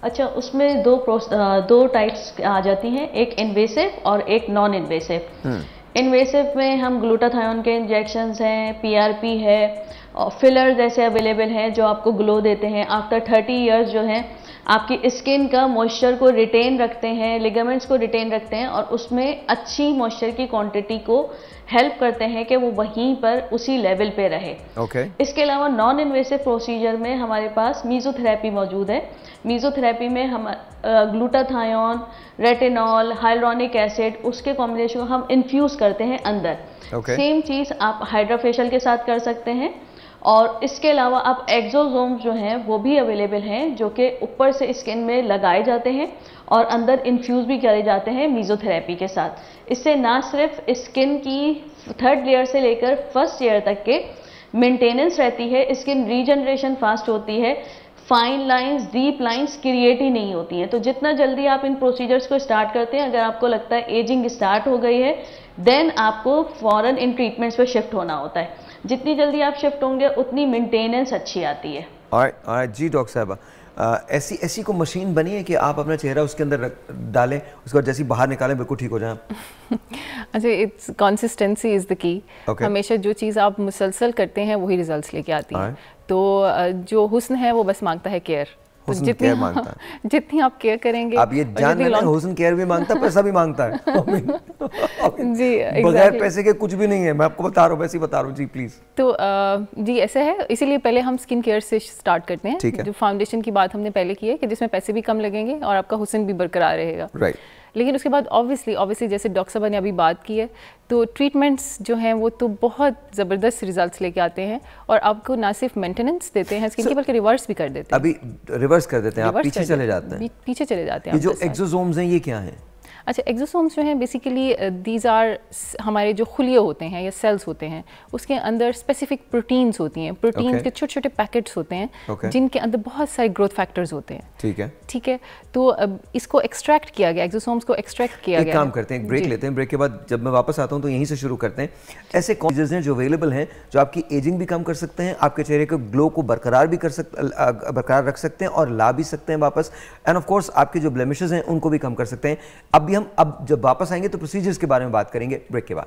अच्छा, उसमें दो टाइप्स आ जाती हैं, एक इन्वेसिव और एक नॉन इन्वेसिव। इन्वेसिव में हम ग्लूटाथायोन के इंजेक्शंस हैं, पीआरपी है और फिलर जैसे अवेलेबल हैं जो आपको ग्लो देते हैं। आफ्टर 30 इयर्स जो हैं आपकी स्किन का मॉइस्चर को रिटेन रखते हैं, लिगामेंट्स को रिटेन रखते हैं और उसमें अच्छी मॉइस्चर की क्वांटिटी को हेल्प करते हैं कि वो वहीं पर उसी लेवल पे रहे। इसके अलावा नॉन इन्वेसिव प्रोसीजर में हमारे पास मीजोथेरेपी मौजूद है। मीजोथेरेपी में हम ग्लूटाथायोन, रेटिनॉल, हाइलुरोनिक एसिड, उसके कॉम्बिनेशन को हम इन्फ्यूज करते हैं अंदर। सेम चीज़ आप हाइड्राफेशियल के साथ कर सकते हैं। और इसके अलावा आप एक्सोसोम्स जो हैं वो भी अवेलेबल हैं, जो कि ऊपर से स्किन में लगाए जाते हैं और अंदर इन्फ्यूज भी करे जाते हैं मीजोथेरेपी के साथ। इससे ना सिर्फ स्किन की 3rd लेयर से लेकर 1st लेयर तक के मेंटेनेंस रहती है, स्किन रीजनरेशन फास्ट होती है, fine lines, deep lines create ही नहीं होती हैं। तो जितना जल्दी आप इन प्रोसीजर्स को स्टार्ट करते हैं, अगर आपको लगता है एजिंग स्टार्ट हो गई है, देन आपको फौरन इन ट्रीटमेंट्स पे शिफ्ट होना होता है। जितनी जल्दी आप शिफ्ट होंगे उतनी मेंटेनेंस अच्छी आती है। जी डॉक्टर साहबा, ऐसी कोई मशीन बनी है कि आप अपना चेहरा उसके अंदर डालें, उसके बाद जैसे ही बाहर निकालें बिल्कुल ठीक हो जाए? अच्छा, it's consistency is the key. हमेशा जो चीज़ आप मुसलसल करते हैं वही रिजल्ट्स लेके आती है। तो जो हुस्न है वो बस मांगता है केयर। तो जितनी आप केयर करेंगे, आप ये जान लें, हुस्न केयर भी मांगता है, पैसा भी मांगता है। जी, बगैर पैसे के कुछ भी नहीं है, मैं आपको बता रहा हूँ, वैसे ही बता रहा हूँ जी, प्लीज। तो जी ऐसा है, इसीलिए पहले हम स्किन केयर से स्टार्ट करते हैं। जो फाउंडेशन की बात हमने पहले की है कि जिसमें पैसे भी कम लगेंगे और आपका हुस्न भी बरकरार रहेगा। राइट। लेकिन उसके बाद ऑब्वियसली जैसे डॉक्टर साहब ने अभी बात की है, तो ट्रीटमेंट्स जो हैं वो तो बहुत ज़बरदस्त रिजल्ट्स लेके आते हैं और आपको ना सिर्फ मेंटेनेंस देते हैं स्किन की, बल्कि रिवर्स भी कर देते हैं। अभी रिवर्स कर देते हैं, आप पीछे चले जाते हैं। पीछे चले जाते हैं। ये जो एक्सोसोम्स हैं ये क्या हैं? अच्छा, एक्सोसोम्स जो हैं बेसिकली दीज आर हमारे जो खुलिये होते हैं या सेल्स होते हैं, उसके अंदर स्पेसिफिक प्रोटीन्स होती हैं। प्रोटीन्स के छोटे छोटे पैकेट्स होते हैं जिनके अंदर बहुत सारे ग्रोथ फैक्टर्स होते हैं। ठीक है। तो इसको एक्सट्रैक्ट किया गया, एक्सोसोम्स को एक्सट्रैक्ट किया गया। एक काम करते हैं, एक ब्रेक लेते हैं, ब्रेक के बाद जब मैं वापस आता हूँ तो यहीं से शुरू करते हैं। ऐसे कॉजेज हैं जो अवेलेबल हैं जो आपकी एजिंग भी कम कर सकते हैं, आपके चेहरे के ग्लो को बरकरार रख सकते हैं और ला भी सकते हैं वापस, एंड ऑफ कोर्स आपके जो ब्लेमिशेस हैं उनको भी कम कर सकते हैं। अब जब वापस आएंगे तो प्रोसीजर्स के बारे में बात करेंगे ब्रेक के बाद।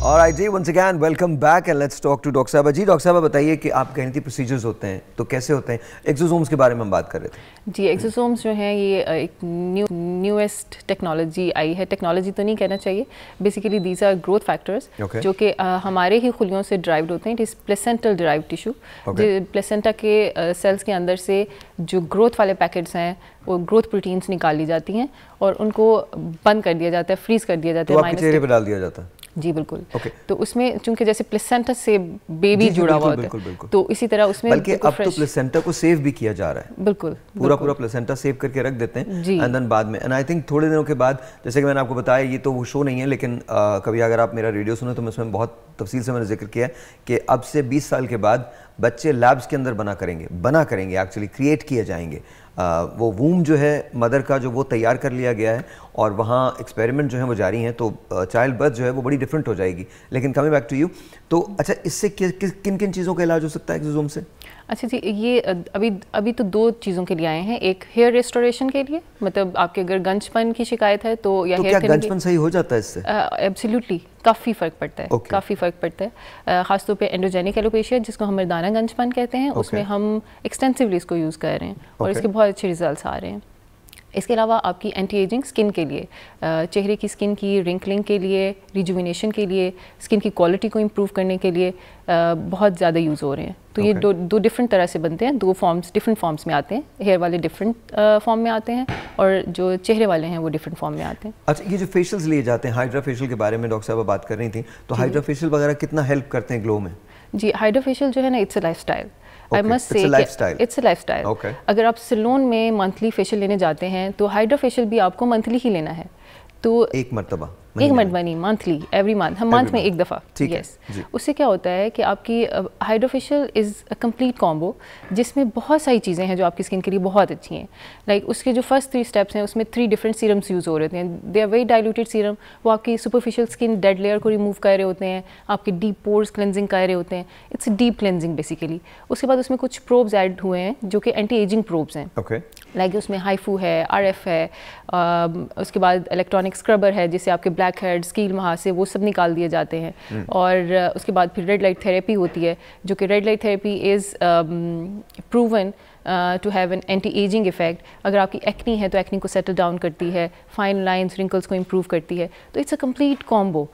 Alright जी, once again welcome back and let's talk to doctor साहबा जी। डॉक्टर साहबा बताइए कि आप कह रही थी प्रोसीजर्स होते हैं तो कैसे होते हैं? एक्सोसोम्स के बारे में हम बात कर रहे थे जी। एक्सोसोम्स जो हैं ये एक न्यूएस्ट टेक्नोलॉजी आई है। टेक्नोलॉजी तो नहीं कहना चाहिए, basically these are growth factors जो कि हमारे ही खुलियों से ड्राइव्ड होते हैं। It is placental derived tissue. Placenta के सेल्स के अंदर से जो ग्रोथ वाले पैकेट्स हैं वो ग्रोथ प्रोटीन्स निकाल ली जाती हैं और उनको बंद कर दिया जाता है, फ्रीज कर दिया जाता है, आपके चेहरे पे डाल दिया जाता है। जी बिल्कुल। तो उसमें चूंकि जैसे प्लेसेंटा से बेबी जुड़ा हुआ होता है तो इसी तरह उसमें बल्कि अब तो प्लेसेंटा को सेव भी किया जा रहा है। बिल्कुल पूरा प्लेसेंटा सेव करके रख देते हैं एंड देन बाद में एंड आई थिंक थोड़े दिनों के बाद, जैसे कि मैंने आपको बताया ये तो वो शो नहीं है लेकिन कभी अगर आप मेरा रेडियो सुने तो मैं उसमें बहुत तफसील से मैंने जिक्र किया है कि अब से 20 साल के बाद बच्चे लैब्स के अंदर बना करेंगे एक्चुअली क्रिएट किए जाएंगे। वो वूम जो है मदर का जो वो तैयार कर लिया गया है और वहाँ एक्सपेरिमेंट जो है वो जारी हैं, तो चाइल्ड बर्थ जो है वो बड़ी डिफरेंट हो जाएगी। लेकिन कमिंग बैक टू यू, तो अच्छा इससे किन किन चीज़ों का इलाज हो सकता है एक्सोसोम से? अच्छा जी, ये अभी तो 2 चीज़ों के लिए आए हैं। एक हेयर रेस्टोरेशन के लिए, मतलब आपके अगर गंजपन की शिकायत है तो या हेयर क्या गंजपन सही हो जाता है इससे? एब्सोल्युटली, काफ़ी फ़र्क पड़ता है। काफ़ी फ़र्क पड़ता है, ख़ासतौर पे एंड्रोजेनिक एलोपेशिया जिसको हम मर्दाना गंजपन कहते हैं, उसमें हम एक्सटेंसिवली इसको यूज़ कर रहे हैं और इसके बहुत अच्छे रिजल्ट्स आ रहे हैं। इसके अलावा आपकी एंटी एजिंग स्किन के लिए, चेहरे की स्किन की रिंकलिंग के लिए, रिजुविनेशन के लिए, स्किन की क्वालिटी को इम्प्रूव करने के लिए बहुत ज़्यादा यूज़ हो रहे हैं। तो ये दो डिफरेंट तरह से बनते हैं, 2 फॉर्म्स डिफरेंट फॉर्म्स में आते हैं। हेयर वाले डिफरेंट फॉर्म में आते हैं और जो चेहरे वाले हैं वो डिफरेंट फॉर्म में आते हैं। अच्छा, ये जो फेशियल्स लिए जाते हैं, हाइड्रा फेशियल के बारे में डॉक्टर साहब बात कर रही थी, तो हाइड्रा फेशियल वगैरह कितना हेल्प करते हैं ग्लो में? जी, हाइड्रा फेशियल जो है ना, it's a lifestyle. I must say it's a lifestyle. अगर आप सैलून में मंथली फेशियल लेने जाते हैं तो हाइड्रा फेशियल भी आपको मंथली ही लेना है। तो एक मरतबा नहीं, मंथली, एवरी मंथ, हम मंथ में एक दफ़ा। यस, उससे क्या होता है कि आपकी hydra facial is a complete combo जिसमें बहुत सारी चीज़ें हैं जो आपकी स्किन के लिए बहुत अच्छी हैं। लाइक उसके जो फर्स्ट 3 स्टेप्स हैं उसमें 3 डिफरेंट सीरम्स यूज़ हो रहे हैं। They are very diluted serum, वो आपकी सुपरफिशियल स्किन डेड लेयर को रिमूव कर रहे होते हैं, आपके डीप पोर्स क्लेंजिंग कर रहे होते हैं। It's deep cleansing basically. उसके बाद उसमें कुछ प्रोब्स ऐड हुए हैं जो कि एंटी एजिंग प्रोब्स हैं। लाइक उसमें हाइफू है, RF है, उसके बाद इलेक्ट्रॉनिक स्क्रबर है जिससे आपके ब्लैक हेड, स्कील महासे वो सब निकाल दिए जाते हैं। और उसके बाद फिर रेड लाइट थेरेपी होती है जो कि red light therapy is proven to have an anti aging effect. अगर आपकी एक्नी है तो एक्नी को सेटल डाउन करती है, फाइन लाइंस रिंकल्स को इम्प्रूव करती है। तो इट्स अ कंप्लीट कॉम्बो।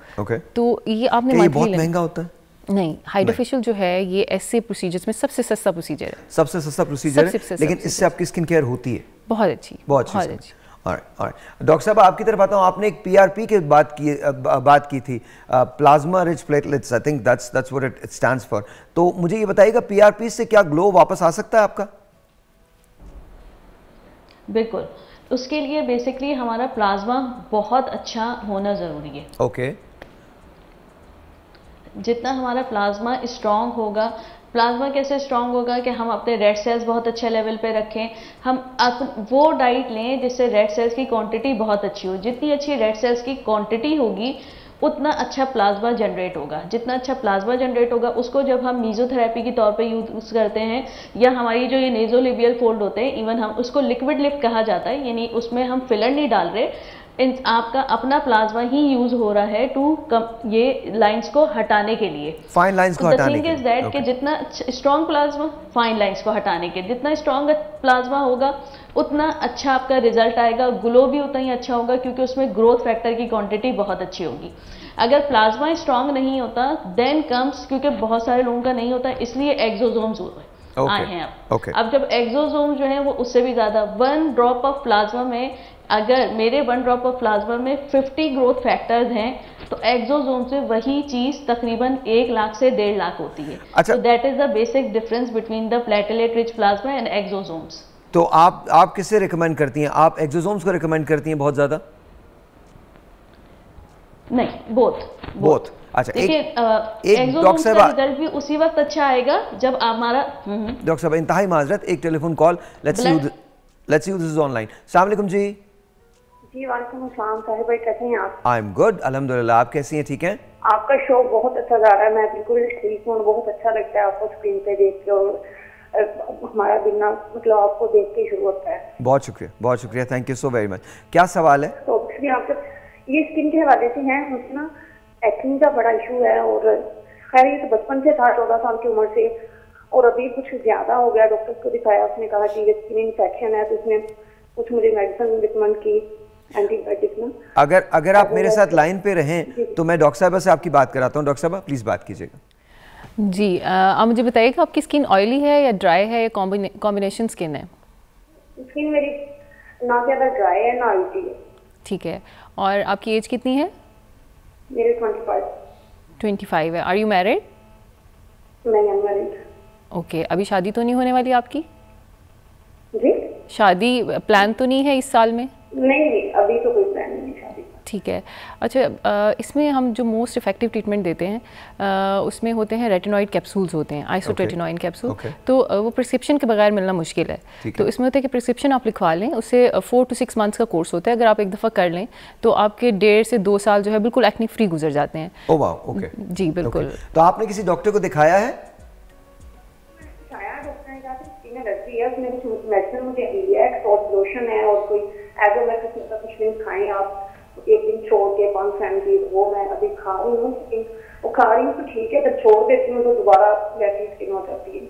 तो ये आपने बहुत महंगा होता है? नहीं, हाइड्रा फेशियल जो है ये ऐसे प्रोसीजर्स में सबसे सस्ता प्रोसीजर है। सबसे सस्ता प्रोसीजर है, लेकिन इससे आपकी स्किन केयर होती है बहुत अच्छी, बहुत अच्छी। डॉक्टर साहब आपकी तरफ आता हूँ, आपने एक PRP की बात की थी, plasma rich platelets, I think that's what it stands for. तो मुझे ये बताइएगा PRP से क्या ग्लो वापस आ सकता है आपका? बिल्कुल, उसके लिए बेसिकली हमारा प्लाज्मा बहुत अच्छा होना ज़रूरी है। ओके। जितना हमारा प्लाज्मा स्ट्रॉन्ग होगा, प्लाज्मा कैसे स्ट्रॉन्ग होगा कि हम अपने रेड सेल्स बहुत अच्छे लेवल पे रखें, हम वो डाइट लें जिससे रेड सेल्स की क्वांटिटी बहुत अच्छी हो। जितनी अच्छी रेड सेल्स की क्वांटिटी होगी उतना अच्छा प्लाज्मा जनरेट होगा। जितना अच्छा प्लाज्मा जनरेट होगा उसको जब हम मीजोथेरेपी के तौर पे यूज़ करते हैं, या हमारी जो ये नेजोलेबियल फोल्ड होते हैं, इवन हम उसको लिक्विड लिफ्ट कहा जाता है, यानी उसमें हम फिलर नहीं डाल रहे, आपका अपना प्लाज्मा ही यूज हो रहा है ये लाइंस को हटाने के लिए, फाइन लाइंस को हटाने के लिए। कि जितना स्ट्रॉन्ग प्लाज्मा, फाइन लाइंस को हटाने के, जितना स्ट्रॉन्ग प्लाज्मा होगा उतना अच्छा आपका रिजल्ट आएगा, ग्लो भी उतना ही अच्छा होगा क्योंकि उसमें ग्रोथ फैक्टर की क्वांटिटी बहुत अच्छी होगी। अगर प्लाज्मा स्ट्रॉन्ग नहीं होता देन कम्स, क्योंकि बहुत सारे लोगों का नहीं होता, इसलिए एक्सोसोम्स आए हैं अब जब एक्सोसोम जो है वो उससे भी ज्यादा, 1 ड्रॉप ऑफ प्लाज्मा में, अगर मेरे 1 ड्रॉप ऑफ प्लाज्मा में 50 ग्रोथ फैक्टर्स हैं तो एक्सोसोम से वही चीज तकरीबन 1 लाख से 1.5 लाख होती है। अच्छा। तो that is the basic difference between the platelet rich plasma and exosomes. तो आप किसे रिकमेंड करती हैं? आप एक्सोसोम्स को रिकमेंड करती हैं बहुत ज्यादा? नहीं, बोथ। अच्छा, एक डॉक्टर साहब रिजल्ट भी उसी वक्त अच्छा आएगा जब हमारा डॉक्टर साहब इंतहाई माजरत, एक telephone call, let's see this is online. अस्सलाम वालेकुम जी। जी वालेकुम अस्सलाम साहिब भाई, कैसे हैं आप? आई एम गुड अल्हम्दुलिल्लाह, आप कैसी हैं? ठीक हैं? आपका शो बहुत अच्छा जा रहा है, मैं बिल्कुल ठीक हूँ, बहुत अच्छा लगता है आपको स्क्रीन पे देख के, और हमारा दिन ना मतलब आपको देख के शुरू होता है। बहुत शुक्रिया, thank you so very much. क्या सवाल है? तो आपसे ये स्किन के हवाले से है, मुझे ना एक्ने का बड़ा इशू है, और खैर ये तो बचपन से था, 14 साल की उम्र से, और अभी कुछ ज्यादा हो गया। डॉक्टर को दिखाया, उसने कहा कि ये स्किन इन्फेक्शन है, तो उसने कुछ मुझे मेडिसिन रिकमेंड की, एंटीबायोटिक में। अगर आप मेरे साथ लाइन पे रहें तो मैं डॉक्टर साहबा से आपकी बात कराता हूँ। डॉक्टर साहबा प्लीज़ बात कीजिएगा। जी, आप मुझे बताइएगा आपकी स्किन ऑयली है या ड्राई है या कॉम्बिनेशन स्किन है? स्किन मेरी ना ज़्यादा ड्राई है ना ऑयली है। ठीक है, और आपकी एज कितनी है? मेरे 25 है। Are you married? मैं अनमैरिड। ओके, अभी शादी तो नहीं होने वाली आपकी? जी, शादी प्लान तो नहीं है इस साल में? नहीं, अभी तो कोई प्लान नहीं है शादी। ठीक है। अच्छा, इसमें हम जो मोस्ट इफेक्टिव ट्रीटमेंट देते हैं उसमें होते हैं रेटिनॉइड कैप्सूल्स होते हैं, आइसोट्रेटिनॉइन कैप्सूल। तो वो प्रिस्क्रिप्शन के बगैर मिलना मुश्किल है। तो इसमें होता है कि प्रिस्क्रिप्शन आप लिखवा लें, उससे 4 to 6 मंथ्स का कोर्स होता है। अगर आप एक दफ़ा कर लें तो आपके 1.5 से 2 साल जो है बिल्कुल एक्ने फ्री गुजर जाते हैं। ओह वाह, ओके। जी बिल्कुल। तो आपने किसी डॉक्टर को दिखाया है? डॉक्टर ने कहा स्किन एलर्जी है, उसने कुछ मेडिसिन मुझे दी है, एक लोशन है और कोई एजोमेक्सिन का कुछ दिन खाएं आप, एक दिन छोड़ के 5 mg, वो मैं अभी खा रही हूँ। लेकिन वो खा रही हूँ तो ठीक है, जब छोड़ देती हूँ तो दोबारा वैसी स्किन हो जाती है।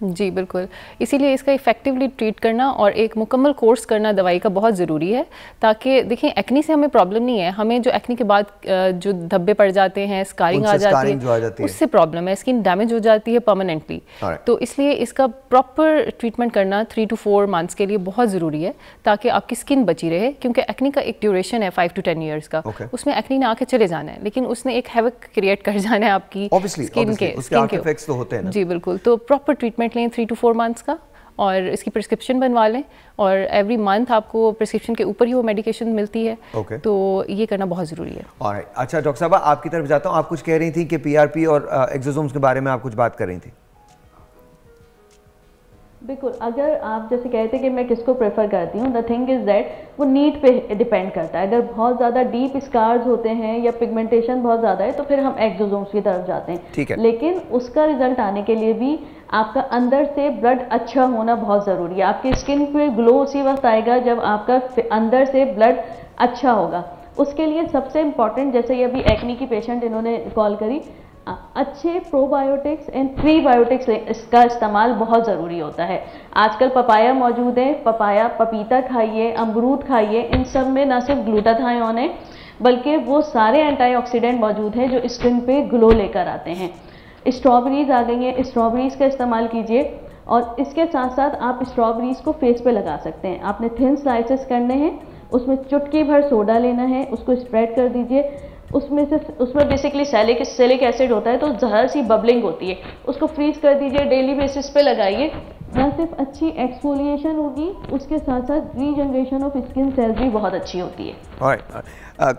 जी बिल्कुल, इसीलिए इसका इफेक्टिवली ट्रीट करना और एक मुकम्मल कोर्स करना दवाई का बहुत ज़रूरी है, ताकि देखिए एक्नी से हमें प्रॉब्लम नहीं है, हमें जो एक्नी के बाद जो धब्बे पड़ जाते हैं, स्कारिंग आ जाती है, उससे प्रॉब्लम है, स्किन डैमेज हो जाती है परमानेंटली। तो इसलिए इसका प्रॉपर ट्रीटमेंट करना 3 to 4 मंथ्स के लिए बहुत ज़रूरी है, ताकि आपकी स्किन बची रहे। क्योंकि एक्नी का एक ड्यूरेशन है 5 to 10 ईयर्स का, उसमें एक्नी ने आके चले जाना है, लेकिन उसने एक हैवक क्रिएट कर जाना है आपकी स्किन के। जी बिल्कुल, तो प्रॉपर ट्रीटमेंट लें 3 to 4 मंथ्स का, और इसकी प्रिस्क्रिप्शन बनवा लें, और एवरी मंथ आपको प्रिस्क्रिप्शन के ऊपर ही वो मेडिकेशन मिलती है। तो ये करना बहुत ज़रूरी है। ऑलराइट, अच्छा डॉक्टर साहब आपकी तरफ जाता हूँ। आप कुछ कह रही थी कि पीआरपी और एक्सोसोम्स के बारे में आप कुछ बात कर रही थी। बिल्कुल, अगर आप जैसे कहते हैं कि मैं किसको प्रेफर करती हूँ, द थिंग इज़ दैट वो नीड पे डिपेंड करता है। अगर बहुत ज़्यादा डीप स्कार्स होते हैं या पिगमेंटेशन बहुत ज़्यादा है तो फिर हम एक्सोसोम्स की तरफ जाते हैं। ठीक है। लेकिन उसका रिजल्ट आने के लिए भी आपका अंदर से ब्लड अच्छा होना बहुत ज़रूरी है। आपकी स्किन पे ग्लो उसी वक्त आएगा जब आपका अंदर से ब्लड अच्छा होगा। उसके लिए सबसे इम्पॉर्टेंट, जैसे ये अभी एक्नी की पेशेंट इन्होंने कॉल करी, अच्छे प्रोबायोटिक्स एंड प्रीबायोटिक्स इसका इस्तेमाल बहुत ज़रूरी होता है। आजकल पपाया मौजूद है, पपाया, पपीता खाइए, अमरूद खाइए, इन सब में ना सिर्फ ग्लूटाथायोन है बल्कि वो सारे एंटीऑक्सीडेंट मौजूद हैं जो स्किन पे ग्लो लेकर आते हैं। स्ट्रॉबेरीज आ गई हैं, स्ट्रॉबेरीज का इस्तेमाल कीजिए, और इसके साथ साथ आप स्ट्रॉबेरीज को फेस पे लगा सकते हैं। आपने थिन स्लाइसेस करने हैं, उसमें चुटकी भर सोडा लेना है, उसको स्प्रेड कर दीजिए। उसमें बेसिकली सैलिक एसिड होता है, तो ज़रा सी बबलिंग होती है, उसको फ्रीज कर दीजिए, डेली बेसिस पे लगाइए। ना सिर्फ अच्छी एक्सफोलिएशन होगी, उसके साथ साथ रीजनरेशन ऑफ स्किन सेल्स भी बहुत अच्छी होती है। Alright,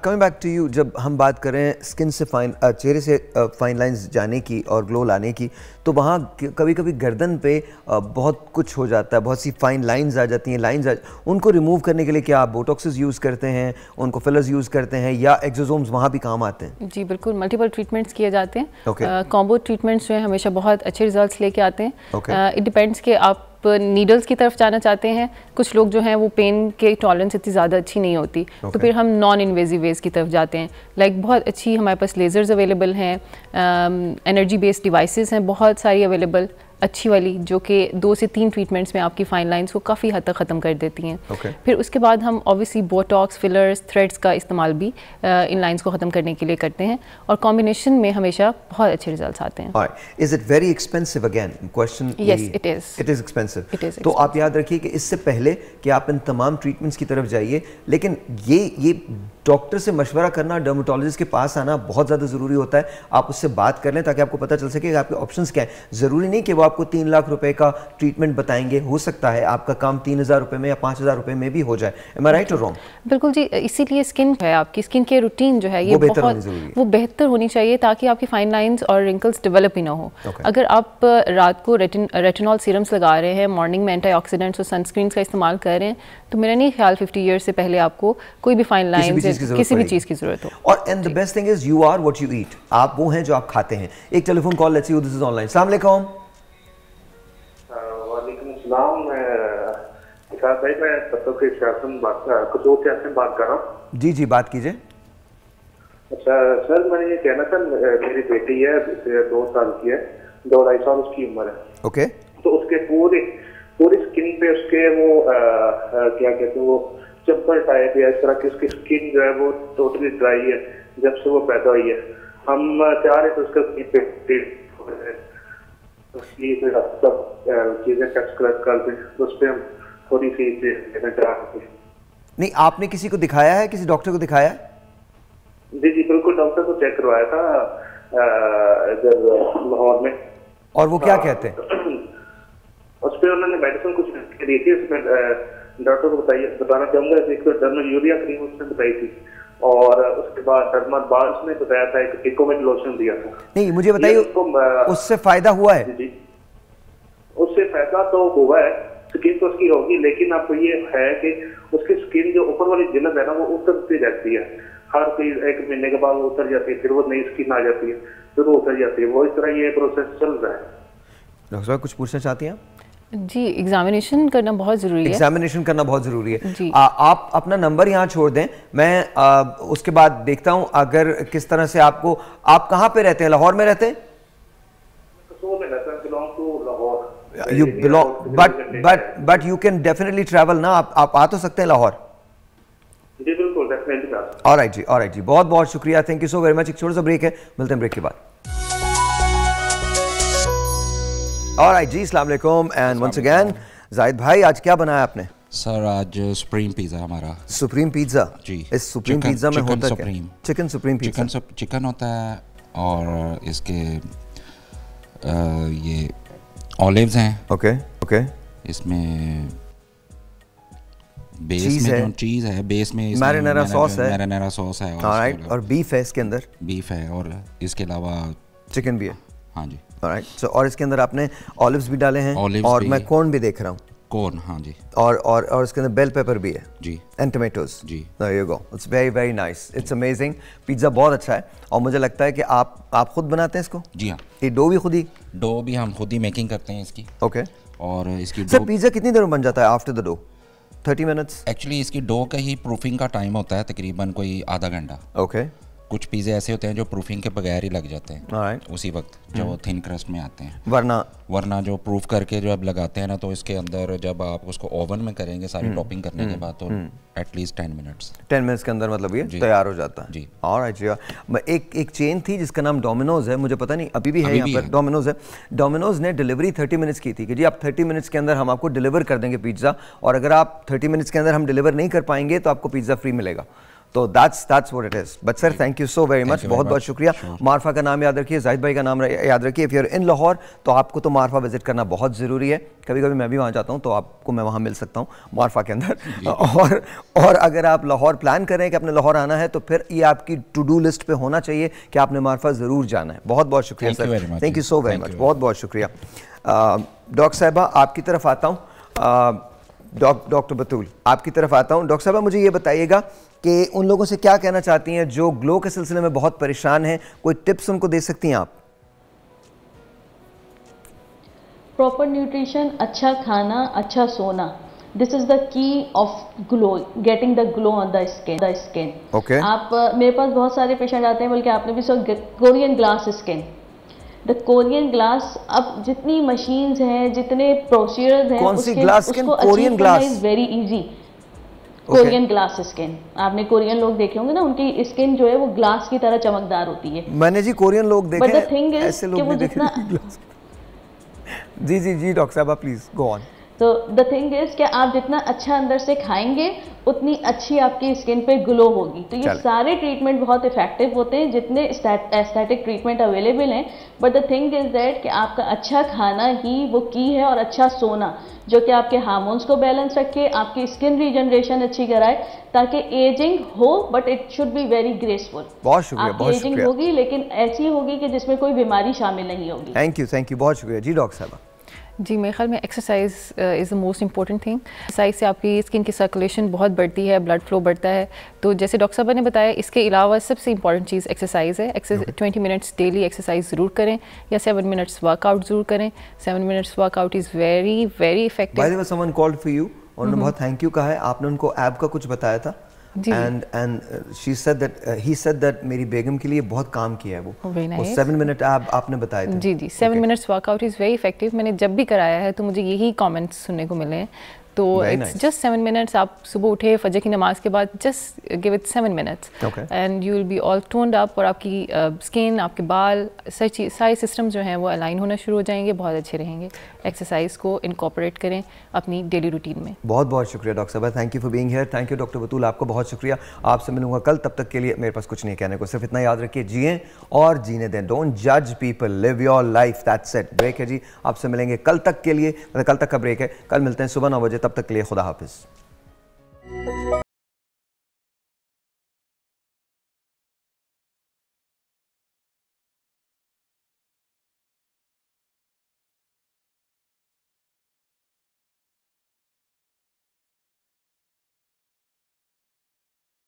coming back to you, जब हम बात करें स्किन से चेहरे से फाइन लाइंस जाने की और ग्लो लाने की, तो वहाँ कभी कभी गर्दन पे बहुत कुछ हो जाता है, बहुत सी फाइन लाइंस आ जाती हैं, उनको रिमूव करने के लिए क्या आप बोटॉक्सेस यूज़ करते हैं, उनको फिलर्स यूज़ करते हैं, या एक्सोसोम्स वहाँ भी काम आते हैं? जी बिल्कुल, मल्टीपल ट्रीटमेंट्स किए जाते हैं। कॉम्बो ट्रीटमेंट्स जो है हमेशा बहुत अच्छे रिजल्ट्स लेके आते हैं। इट डिपेंड्स कि आप नीडल्स की तरफ जाना चाहते हैं, कुछ लोग जो हैं वो पेन के टॉलरेंस इतनी ज़्यादा अच्छी नहीं होती, तो फिर हम नॉन इन्वेजिव वेज की तरफ जाते हैं। लाइक बहुत अच्छी हमारे पास लेज़र्स अवेलेबल हैं, एनर्जी बेस्ड डिवाइसेस हैं बहुत सारी अवेलेबल, अच्छी वाली, जो कि 2 से 3 ट्रीटमेंट्स में आपकी फाइन लाइंस को काफ़ी हद तक ख़त्म कर देती हैं। फिर उसके बाद हम ऑब्वियसली बोटॉक्स, फिलर्स, थ्रेड्स का इस्तेमाल भी इन लाइंस को ख़त्म करने के लिए करते हैं, और कॉम्बिनेशन में हमेशा बहुत अच्छे रिजल्ट्स आते हैं। Is it very expensive? Again question, yes it is expensive. तो आप याद रखिए कि इससे पहले कि आप इन तमाम ट्रीटमेंट्स की तरफ जाइए, लेकिन ये डॉक्टर से मशवरा करना, डर्मेटोलॉजिस्ट के पास आना बहुत ज़्यादा ज़रूरी होता है। आप उससे बात कर लें ताकि आपको पता चल सके कि आपके ऑप्शंस क्या हैं। ज़रूरी नहीं कि वो आपको 3 लाख रुपए का ट्रीटमेंट बताएंगे, हो सकता है आपका काम 3,000 रुपये में या 5,000 रुपये में भी हो जाए। एम आई राइट और रॉन्ग? बिल्कुल जी, इसीलिए स्किन है, आपकी स्किन केयर रूटीन जो है ये वो बेहतर होनी चाहिए, ताकि आपकी फाइन लाइंस और रिंकल्स डेवलप ही ना हो। अगर आप रात को रेटिनॉल सीरम्स लगा रहे हैं, मॉर्निंग में एंटीऑक्सीडेंट्स और सनस्क्रीन का इस्तेमाल कर रहे हैं, तो मेरा नहीं ख्याल 50 ईयर्स से पहले आपको कोई भी फाइन लाइन किसी भी चीज़ की जरूरत हो। और and the best thing is you are what you eat. आप वो हैं जो आप खाते हैं। एक telephone call, let's see who this is online. अस्सलाम वालेकुम। वालेकुम सलाम। मैं बात कर रहा हूँ। जी बात कीजिए। अच्छा सर, मैंने ये कहना था, मेरी बेटी है 2 साल की है, 2-2.5 साल उसकी उम्र है। ओके। तो उसके पूरी स्किन पे उसके वो क्या कहते हैं, वो चंपल टाइप या इस तरह की उसकी स्किन जो है वो टोटली ड्राई है जब से वो पैदा हुई है। हम चाह रहे थे उसका चीजें टेस्ट कर दें, तो उस पर हम थोड़ी सी चीजें चाह रहे थे। नहीं, आपने किसी को दिखाया है, किसी डॉक्टर को दिखाया है? जी जी बिल्कुल, डॉक्टर को चेक करवाया था इधर लाहौर में। और वो क्या कहते हैं? उस पर उन्होंने मेडिसिन कुछ दी थी, उसमें डॉक्टर को बताना चाहूंगा, एक डर्मल यूरिया क्रीम उसने बताई थी, और उसके बाद डर्मल बाल्स ने बताया था, एक इकोमेट लोशन दिया था। नहीं, मुझे बताइए उससे फायदा हुआ है? जी, उससे फायदा तो हुआ है, स्किन तो उसकी होगी, लेकिन अब ये है कि उसकी स्किन जो ऊपर वाली जिल्द है ना वो उतरती रहती है, हर कोई 1 महीने के बाद वो उतर जाती है, फिर वो नई स्किन आ जाती है, फिर वो उतर जाती है, वो इस तरह ये प्रोसेस चल रहा है। डॉक्टर साहब कुछ पूछना चाहती हैं? जी, एग्जामिनेशन करना बहुत ज़रूरी है। एग्जामिनेशन करना बहुत ज़रूरी है। आप अपना नंबर यहाँ छोड़ दें, मैं उसके बाद देखता हूँ अगर किस तरह से आपको। आप कहाँ पे रहते हैं? लाहौर में रहते हैं? You belong, but you can definitely travel ना, आप आ तो सकते हैं लाहौर? जी बिल्कुल, डेफिनेटली। ऑलराइट जी, बहुत बहुत शुक्रिया, thank you so very much. एक छोटा सा ब्रेक है, मिलते हैं ब्रेक के बाद। ऑलराइट जी, अस्सलाम वालेकुम एंड वंस अगेन। जाहिद भाई, आज क्या बनाया आपने? सर आज सुप्रीम पिज़्ज़ा हमारा। Supreme pizza? जी। इस सुप्रीम पिज़्ज़ा में होता क्या? Chicken supreme pizza. चिकन होता है, और इसके ये ऑलिव्स हैं। ओके। इसमें बेस में जो चीज़ है, बेस में मैरिनेरा सॉस है। ऑलराइट, और बीफ है इसके अंदर? बीफ है, और इसके अलावा चिकन भी है। हाँ जी। ऑलराइट, सो और इसके अंदर आपने ऑलिव्स भी डाले हैं, और मैं कॉर्न भी देख रहा हूँ। कॉर्न, हाँ जी। और इसके अंदर बेल पेपर भी है जी, एंड टोमेटोज जी। There you go, it's very very nice, it's amazing. Pizza बहुत अच्छा है, और मुझे लगता है कि आप खुद बनाते हैं इसको? जी हाँ। ये डो भी खुद ही? डो भी हम खुद ही मेकिंग करते हैं इसकी। ओके। और इसकी सर पिज़्ज़ा कितनी देर में बन जाता है after the dough? 30 minutes? Actually इसकी डो का ही प्रूफिंग का टाइम होता है तकरीबन कोई आधा घंटा। ओके। कुछ पिज़्ज़े ऐसे होते हैं जो प्रूफिंग के बगैर ही लग जाते हैं उसी वक्त, जो थिन क्रस्ट में आते हैं। वरना जो प्रूफ करके जो अब लगाते हैं ना, तो इसके अंदर जब आप उसको ओवन में करेंगे सारी टॉपिंग करने के बाद, तो एटलीस्ट 10 मिनट्स के अंदर मतलब ये तैयार हो जाता है जी। ऑलराइट जी। एक चेन थी जिसका नाम डोमिनोज है, मुझे पता नहीं अभी भी है यहाँ पर, डोमिनोज है। डोमिनोज ने डिलीवरी 30 मिनट्स की थी कि जी आप 30 मिनट्स के अंदर हम आपको डिलीवर कर देंगे पिज़्ज़ा, और अगर आप 30 मिनट्स के अंदर हम डिलीवर नहीं कर पाएंगे तो आपको पिज़्ज़ा फ्री मिलेगा। तो that's what it is. But sir, thank you so very much. बहुत बहुत शुक्रिया। मारफा का नाम याद रखिए, जाहिद भाई का नाम याद रखिए। If you are in Lahore तो आपको तो मारफा विजिट करना बहुत ज़रूरी है। कभी कभी मैं भी वहाँ जाता हूँ, तो आपको मैं वहाँ मिल सकता हूँ मारफा के अंदर। और अगर आप लाहौर प्लान कर रहे हैं कि आपने लाहौर आना है, तो फिर ये आपकी टू डू लिस्ट पे होना चाहिए कि आपने मारफा ज़रूर जाना है। बहुत बहुत शुक्रिया sir, thank you so very much, बहुत बहुत शुक्रिया। डॉक्टर साहिबा आपकी तरफ आता हूँ, डॉक्टर बतूल आपकी तरफ आता हूँ। डॉक्टर साहब मुझे ये बताइएगा कि उन लोगों से क्या कहना चाहती हैं जो ग्लो के सिलसिले में बहुत परेशान हैं, कोई टिप्स उनको दे सकती हैं आप? प्रॉपर न्यूट्रिशन, अच्छा खाना, अच्छा सोना, this is the key of glow, getting the glow on the skin. Okay. आप मेरे पास बहुत सारे पेशेंट आते हैं, बल्कि आपने भी सुना Korean glass skin. The Korean glass, अब जितनी मशीन्स हैं, जितने प्रोसीजर्स हैं, कौन सी glass skin? Korean glass is very easy. Korean glass skin, आपने कोरियन लोग देखे होंगे ना, उनकी स्किन जो है वो ग्लास की तरह चमकदार होती है। मैंने जी कोरियन लोग देखे, बट द थिंग इज ऐसे लोग नहीं देखे। जी डॉक्टर साहब प्लीज गो ऑन। तो द थिंग इज कि आप जितना अच्छा अंदर से खाएंगे उतनी अच्छी आपकी स्किन पे ग्लो होगी। तो ये सारे ट्रीटमेंट बहुत इफेक्टिव होते हैं जितने एस्थेटिक ट्रीटमेंट अवेलेबल हैं, but the thing is that कि आपका अच्छा खाना ही वो की है, और अच्छा सोना जो कि आपके हार्मोन्स को बैलेंस रखे, आपकी स्किन रीजनरेशन अच्छी कराए, ताकि एजिंग हो but it should be very graceful. बहुत शुक्रिया, बहुत एजिंग होगी लेकिन ऐसी होगी कि जिसमें कोई बीमारी शामिल नहीं होगी। थैंक यू बहुत शुक्रिया जी। डॉक्टर साहब जी, मेरे ख्याल में exercise is the most important thing. Exercise से आपकी स्किन की सर्कुलेशन बहुत बढ़ती है, ब्लड फ्लो बढ़ता है। तो जैसे डॉक्टर साहब ने बताया, इसके अलावा सबसे इंपॉर्टेंट चीज़ एक्सरसाइज है। 20 मिनट्स डेली एक्सरसाइज ज़रूर करें, या 7 मिनट्स वर्कआउट ज़रूर करें। 7 minutes workout is very very effective. By the way someone called for you, उन्होंने बहुत थैंक यू कहा है, आपने उनको ऐप का कुछ बताया था, and she said that he said that मेरी बेगम के लिए बहुत काम किया है वो 7 मिनट आपने बताए थे। जी 7 minutes workout is very effective. मैंने जब भी कराया है तो मुझे यही कमेंट्स सुनने को मिले हैं। तो इट्स जस्ट 7 मिनट्स। आप सुबह उठे फजर की नमाज के बाद just give it 7 minutes and you will be all toned up, और आपकी स्किन, आपके बाल, सारे सिस्टम जो हैं वो अलाइन होना शुरू हो जाएंगे, बहुत अच्छे रहेंगे। एक्सरसाइज को इनकॉर्पोरेट करें अपनी डेली रूटीन में। बहुत बहुत शुक्रिया डॉक्टर साहब, thank you for being here. Thank you doctor Batool, आपको बहुत शुक्रिया। आपसे मिलूंगा कल, तब तक के लिए मेरे पास कुछ नहीं कहने को, सिर्फ इतना याद रखिए, जिएं और जीने दें। डोंट जज people, live your life, that's it. Break है जी, आपसे मिलेंगे कल तक के लिए, मतलब कल तक का ब्रेक है, कल मिलते हैं सुबह 9 बजे, तब तक के लिए खुदा हाफिज़।